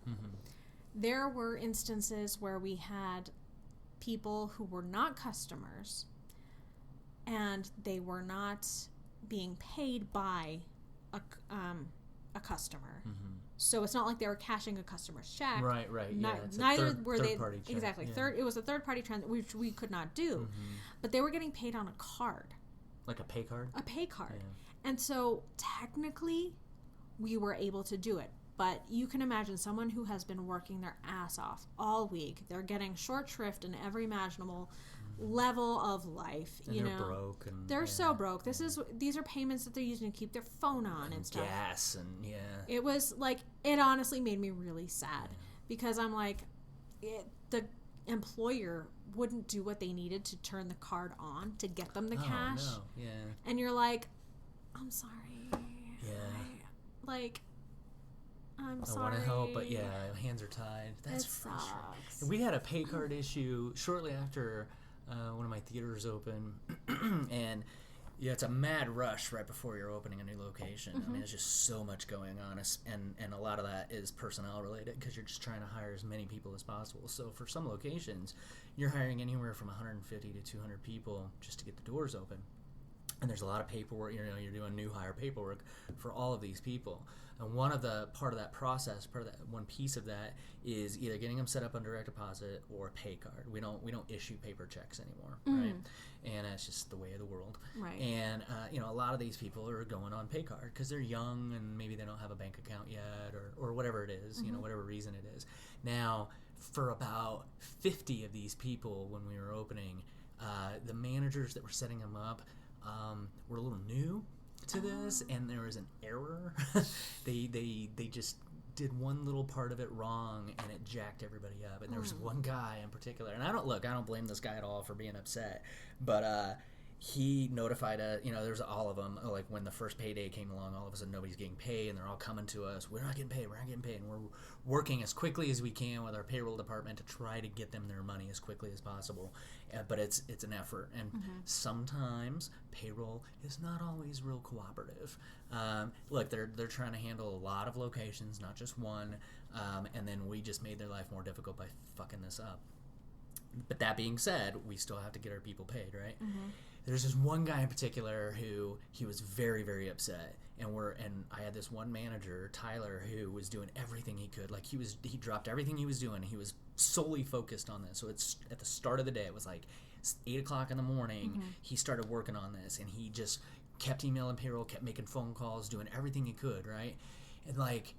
There were instances where we had people who were not customers, and they were not being paid by a customer. So it's not like they were cashing a customer's check. Right. Neither were they. Party check. Exactly. Yeah. It was a third party transaction, which we could not do. But they were getting paid on a card. Like a pay card? A pay card. Yeah. And so technically, we were able to do it. But you can imagine someone who has been working their ass off all week. They're getting short shrift in every imaginable level of life. And they're broke. And they're so broke. These are payments that they're using to keep their phone on and stuff. Gas and It was like, it honestly made me really sad because I'm like, the employer wouldn't do what they needed to turn the card on to get them the cash. No. Yeah. And you're like, I'm sorry. Yeah. I'm sorry. I want to help, but hands are tied. That's frustrating. We had a pay card issue shortly after one of my theaters opened, and it's a mad rush right before you're opening a new location. I mean, there's just so much going on, and a lot of that is personnel related because you're just trying to hire as many people as possible. So for some locations, you're hiring anywhere from 150 to 200 people just to get the doors open. And there's a lot of paperwork, you're doing new hire paperwork for all of these people. And one piece of that is either getting them set up on direct deposit or a pay card. We don't issue paper checks anymore, right? And that's just the way of the world. Right. And a lot of these people are going on pay card because they're young and maybe they don't have a bank account yet or whatever it is, whatever reason it is. Now, for about 50 of these people when we were opening, the managers that were setting them up were a little new to this, and there was an error. they just did one little part of it wrong, and it jacked everybody up. And there was one guy in particular, and I don't blame this guy at all for being upset, but he notified us. There's all of them. Like when the first payday came along, all of a sudden nobody's getting paid, and they're all coming to us. We're not getting paid, and we're working as quickly as we can with our payroll department to try to get them their money as quickly as possible. But it's an effort, and sometimes payroll is not always real cooperative. Look, they're trying to handle a lot of locations, not just one, and then we just made their life more difficult by fucking this up. But that being said, we still have to get our people paid, right? There's this one guy in particular who he was very, very upset, and I had this one manager, Tyler, who was doing everything he could. Like he dropped everything he was doing. He was solely focused on this. So it's at the start of the day. It was like 8:00 in the morning. He started working on this, and he just kept emailing payroll, kept making phone calls, doing everything he could, right? And like,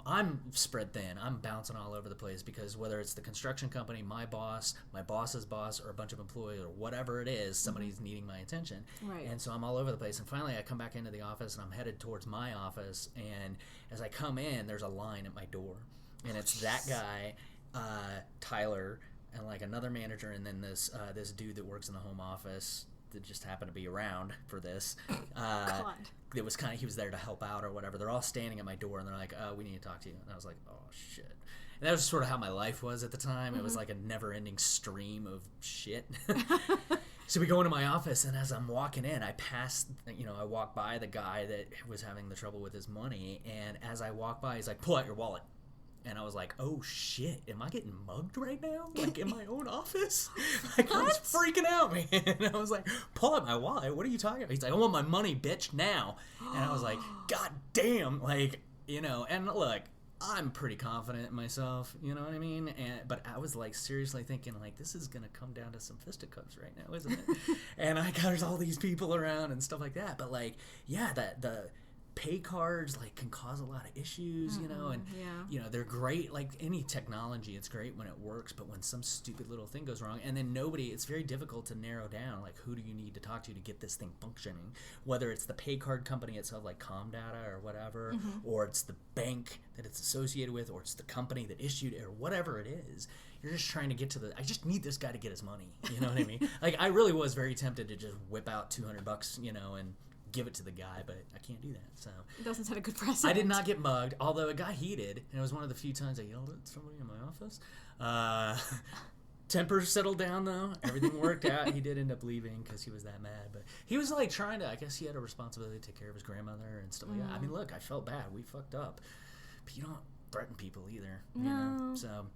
I'm spread thin. I'm bouncing all over the place because whether it's the construction company, my boss, my boss's boss, or a bunch of employees, or whatever it is, somebody's needing my attention. Right. And so I'm all over the place. And finally I come back into the office, and I'm headed towards my office. And as I come in, there's a line at my door. And it's that guy, Tyler, and like another manager, and then this dude that works in the home office that just happened to be around for this. God. It was he was there to help out or whatever. They're all standing at my door, and they're like, we need to talk to you. And I was like, oh, shit. And that was sort of how my life was at the time. It was like a never-ending stream of shit. So we go into my office, and as I'm walking in, I walk by the guy that was having the trouble with his money, and as I walk by, he's like, pull out your wallet. And I was like, oh shit, am I getting mugged right now? Like in my own office? Like I was freaking out, man. And I was like, pull out my wallet. What are you talking about? He's like, I want my money, bitch, now. And I was like, God damn. Like, you know, and look, I'm pretty confident in myself, you know what I mean? But I was like seriously thinking like, this is going to come down to some fisticuffs right now, isn't it? And there's all these people around and stuff like that. But like, yeah, the pay cards like can cause a lot of issues, you know, and you know, they're great. Like any technology, it's great when it works, but when some stupid little thing goes wrong, and then it's very difficult to narrow down like who do you need to talk to get this thing functioning, whether it's the pay card company itself like Comdata or whatever, or it's the bank that it's associated with, or it's the company that issued it, or whatever it is. You're just trying to get to I just need this guy to get his money, you know what I mean? Like I really was very tempted to just whip out $200, you know, and give it to the guy, but I can't do that. So it doesn't set a good precedent. I did not get mugged, although it got heated, and it was one of the few times I yelled at somebody in my office. Temper settled down though. Everything worked out. He did end up leaving because he was that mad, but he was like trying to. I guess he had a responsibility to take care of his grandmother and stuff like that. I mean, look, I felt bad. We fucked up, but you don't threaten people either. You know? So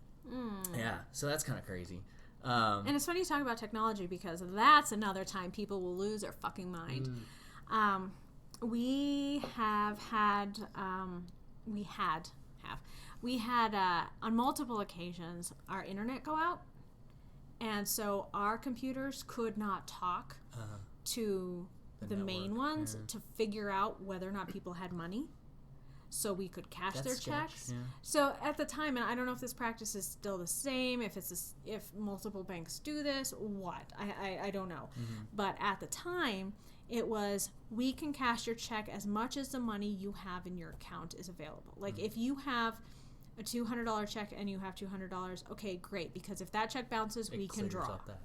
yeah, so that's kind of crazy. And it's funny you talk about technology because that's another time people will lose their fucking mind. We had on multiple occasions our internet go out, and so our computers could not talk to the main ones to figure out whether or not people had money, so we could cash their checks. Yeah. So at the time, and I don't know if this practice is still the same, if multiple banks do this, what I don't know, but at the time. It was, we can cash your check as much as the money you have in your account is available. Like, if you have a $200 check and you have $200, okay, great, because if that check bounces, we can draw. That,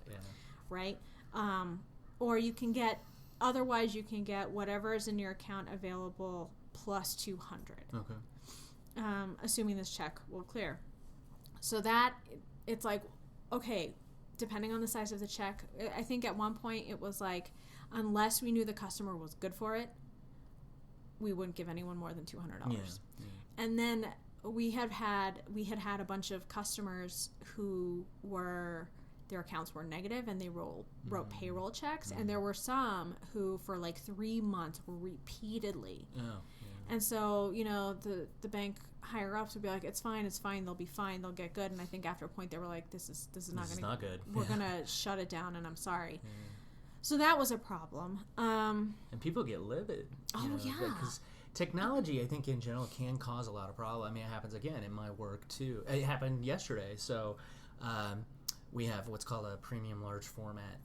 right? Or you can get whatever is in your account available plus 200. Okay. Assuming this check will clear. So that, it's like, okay, depending on the size of the check, I think at one point it was like, unless we knew the customer was good for it, we wouldn't give anyone more than $200. Yeah. And then we had a bunch of customers who their accounts were negative and they wrote payroll checks, and there were some who for like 3 months were repeatedly. And so, you know, the bank higher ups would be like, it's fine, they'll be fine, they'll get good. And I think after a point they were like, this is not good. We're gonna shut it down, and I'm sorry. So that was a problem. And people get livid. Yeah. Because technology, I think, in general, can cause a lot of problems. I mean, it happens, again, in my work, too. It happened yesterday. So we have what's called a premium large format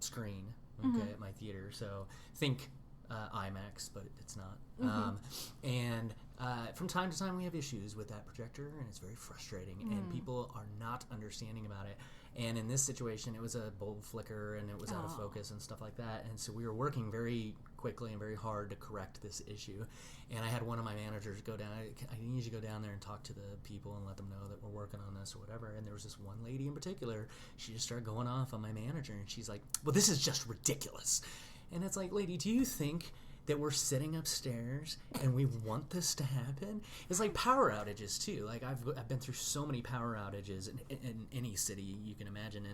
screen at my theater. So think IMAX, but it's not. And from time to time, we have issues with that projector, and it's very frustrating. And people are not understanding about it. And in this situation, it was a bulb flicker, and it was out of focus and stuff like that. And so we were working very quickly and very hard to correct this issue. And I had one of my managers go down. I need you to go down there and talk to the people and let them know that we're working on this or whatever. And there was this one lady in particular. She just started going off on my manager, and she's like, well, this is just ridiculous. And it's like, lady, do you think that we're sitting upstairs and we want this to happen? It's like power outages too. Like I've been through so many power outages in any city you can imagine,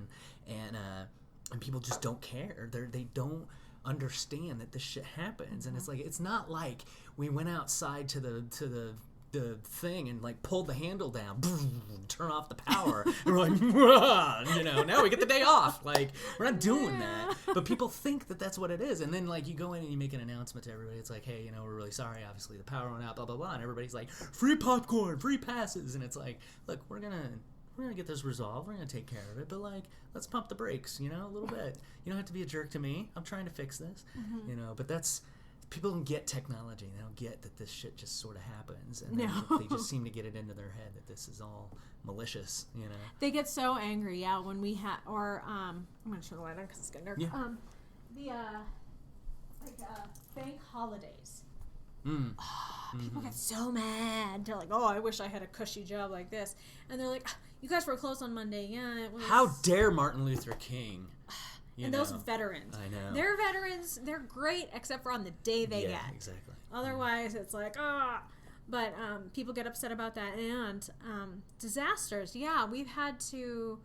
and people just don't care. They don't understand that this shit happens, and it's like, it's not like we went outside to the thing and like pulled the handle down, turn off the power, and we're like, you know, now we get the day off. Like, we're not doing that. But people think that that's what it is, and then like you go in and you make an announcement to everybody. It's like, hey, you know, we're really sorry. Obviously, the power went out, blah blah blah, and everybody's like, free popcorn, free passes, and it's like, look, we're gonna get this resolved. We're gonna take care of it, but like, let's pump the brakes, you know, a little bit. You don't have to be a jerk to me. I'm trying to fix this, you know. But that's. People don't get technology. They don't get that this shit just sort of happens, and they just seem to get it into their head that this is all malicious, you know. They get so angry, when we have, or I'm gonna turn the light on because it's getting dark. Yeah. Bank holidays. People get so mad. They're like, oh, I wish I had a cushy job like this, and they're like, you guys were closed on Monday. Yeah, it was. How dare Martin Luther King? Those veterans. I know. They're veterans. They're great, except for on the day they get. Exactly. Otherwise, it's like, But people get upset about that. And disasters. Yeah, we've had to,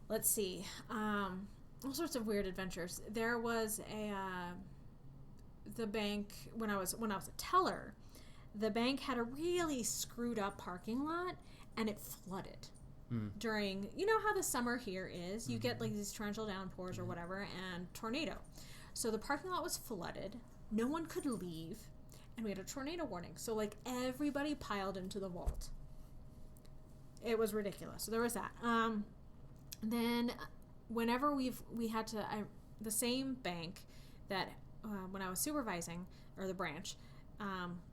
let's see, all sorts of weird adventures. There was the bank, when I was a teller, the bank had a really screwed up parking lot, and it flooded. During, you know how the summer here is, you get like these torrential downpours or whatever, and tornado. So the parking lot was flooded, no one could leave, and we had a tornado warning. So like everybody piled into the vault. It was ridiculous. So there was that. Then whenever we had to, the same bank that when I was supervising, or the branch,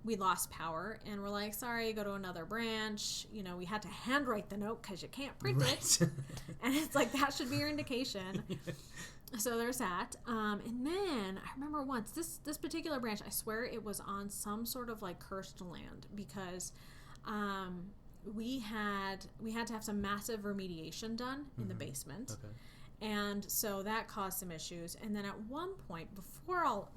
we lost power, and we're like, sorry, go to another branch. You know, we had to handwrite the note because you can't print it. And it's like, that should be your indication. So there's that. And then I remember once, this particular branch, I swear it was on some sort of like cursed land, because we had to have some massive remediation done in the basement. Okay. And so that caused some issues. And then at one point,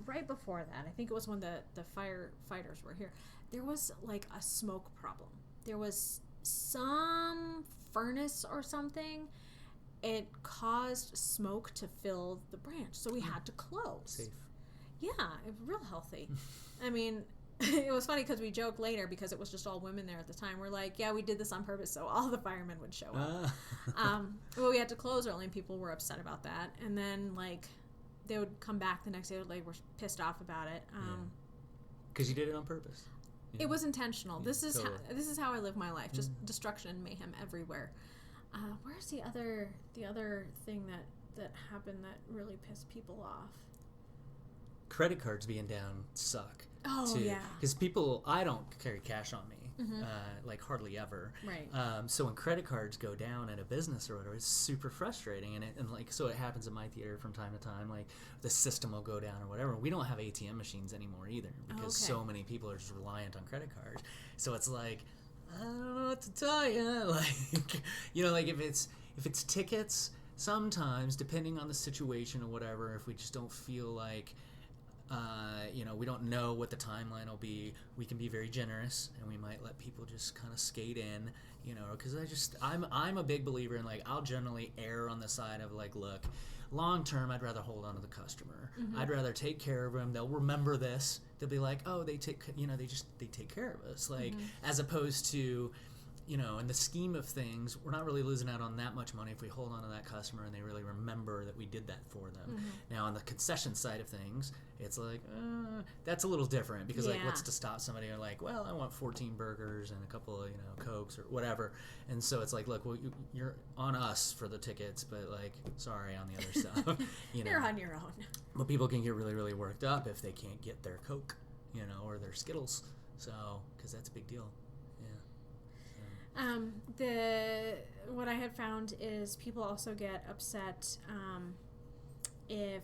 right before that, I think it was when the firefighters were here, there was like a smoke problem. There was some furnace or something. It caused smoke to fill the branch. So we had to close. Safe. Yeah, it was real healthy. I mean, it was funny because we joked later, because it was just all women there at the time. We're like, yeah, we did this on purpose so all the firemen would show up. Well, we had to close early, and people were upset about that. And then, like, they would come back the next day, like, were pissed off about it. Because you did it on purpose. It was intentional. Yeah, this is totally. this is how I live my life. Just destruction and mayhem everywhere. Where's the other thing that happened that really pissed people off? Credit cards being down suck. Oh, too. yeah. Because I don't carry cash on me, like hardly ever. Right. So when credit cards go down at a business or whatever, it's super frustrating. And like, so it happens in my theater from time to time. Like, the system will go down or whatever. We don't have ATM machines anymore either, because so many people are just reliant on credit cards. So it's like, I don't know what to tell you. Like, you know, like if it's tickets, sometimes, depending on the situation or whatever, if we just don't feel like, you know, we don't know what the timeline will be, we can be very generous, and we might let people just kind of skate in, you know, because I'm a big believer in, like, I'll generally err on the side of, like, look, long term, I'd rather hold on to the customer. I'd rather take care of them. They'll remember this. They'll be like, oh, they take care of us, like, as opposed to, you know, in the scheme of things, we're not really losing out on that much money if we hold on to that customer and they really remember that we did that for them. Now, on the concession side of things, it's like, that's a little different, because, like, what's to stop somebody who's like, well, I want 14 burgers and a couple of, you know, Cokes or whatever. And so it's like, look, well, you're on us for the tickets, but, like, sorry on the other stuff. You know? You're on your own. But people can get really, really worked up if they can't get their Coke, you know, or their Skittles. So, because that's a big deal. What I had found is people also get upset if,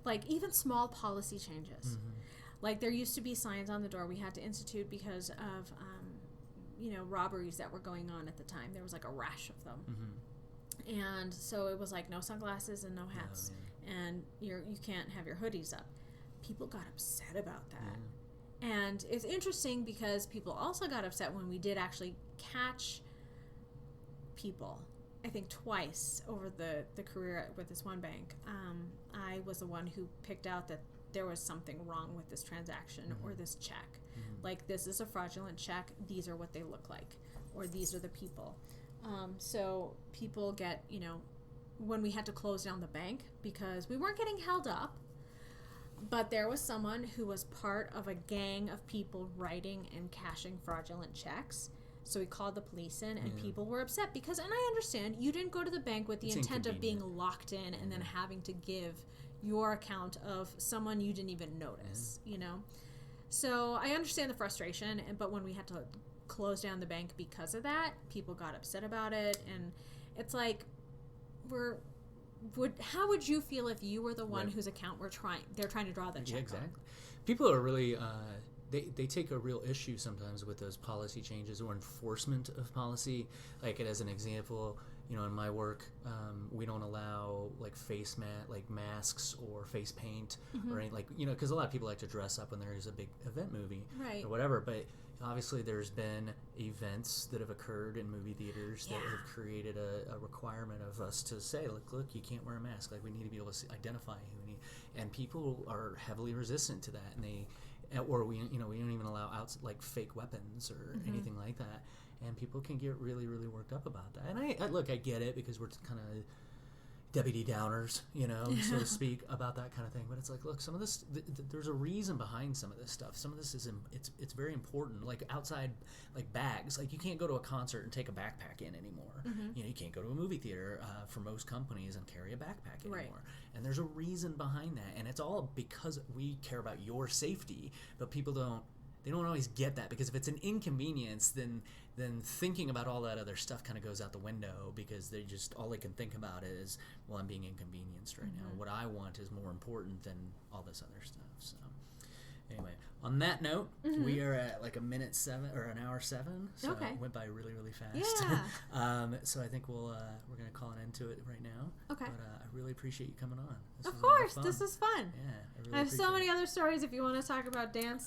like, even small policy changes. Like, there used to be signs on the door we had to institute because of, you know, robberies that were going on at the time. There was like a rash of them. And so it was like no sunglasses and no hats. And you can't have your hoodies up. People got upset about that. And it's interesting because people also got upset when we did actually catch people, I think twice over the career with this one bank. I was the one who picked out that there was something wrong with this transaction or this check. Like, this is a fraudulent check, these are what they look like, or these are the people. So people get, you know, when we had to close down the bank because we weren't getting held up, but there was someone who was part of a gang of people writing and cashing fraudulent checks. So we called the police in, and people were upset because, and I understand, you didn't go to the bank with the intent of being locked in and then having to give your account of someone you didn't even notice, you know? So I understand the frustration, but when we had to close down the bank because of that, people got upset about it, and it's like, how would you feel if you were the one whose account they're trying to draw the check? Exactly. People are really they take a real issue sometimes with those policy changes or enforcement of policy. Like, as an example, in my work, we don't allow like masks or face paint or anything, because a lot of people like to dress up when there is a big event movie or whatever. But obviously, there's been events that have occurred in movie theaters that have created a requirement of us to say, look, you can't wear a mask. Like, we need to be able to identify you. And people are heavily resistant to that, and we don't even allow like fake weapons or anything like that. And people can get really, really worked up about that. And I get it, because we're kind of Debbie Downers, so to speak, about that kind of thing. But it's like, look, some of this, there's a reason behind some of this stuff. Some of this it's very important. Like outside, like bags. Like, you can't go to a concert and take a backpack in anymore. You can't go to a movie theater for most companies and carry a backpack anymore. Right. And there's a reason behind that. And it's all because we care about your safety. But people don't always get that, because if it's an inconvenience, then thinking about all that other stuff kind of goes out the window, because all they can think about is, well, I'm being inconvenienced right now. What I want is more important than all this other stuff. So anyway, on that note, we are at like an hour 7. So it went by really, really fast. Yeah. So I think we're going to call an end to it right now. Okay. But I really appreciate you coming on. Of course, this is fun. Yeah, I have so many other stories if you want to talk about the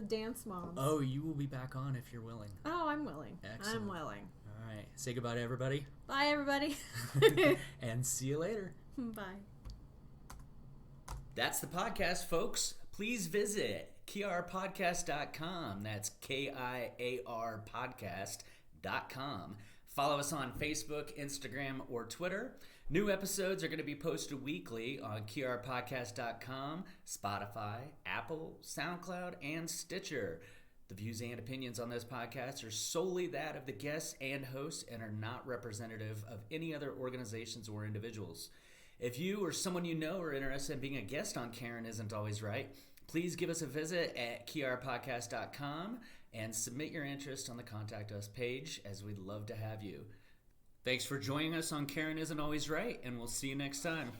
dance moms. Oh, you will be back on if you're willing. Oh, I'm willing. Excellent. I'm willing. All right. Say goodbye to everybody. Bye, everybody. And see you later. Bye. That's the podcast, folks. Please visit kiarpodcast.com. That's KIAR podcast.com. Follow us on Facebook, Instagram, or Twitter. New episodes are going to be posted weekly on kiarpodcast.com, Spotify, Apple, SoundCloud, and Stitcher. The views and opinions on this podcast are solely that of the guests and hosts and are not representative of any other organizations or individuals. If you or someone you know are interested in being a guest on Karen Isn't Always Right, please give us a visit at kiarpodcast.com and submit your interest on the Contact Us page, as we'd love to have you. Thanks for joining us on Karen Isn't Always Right, and we'll see you next time.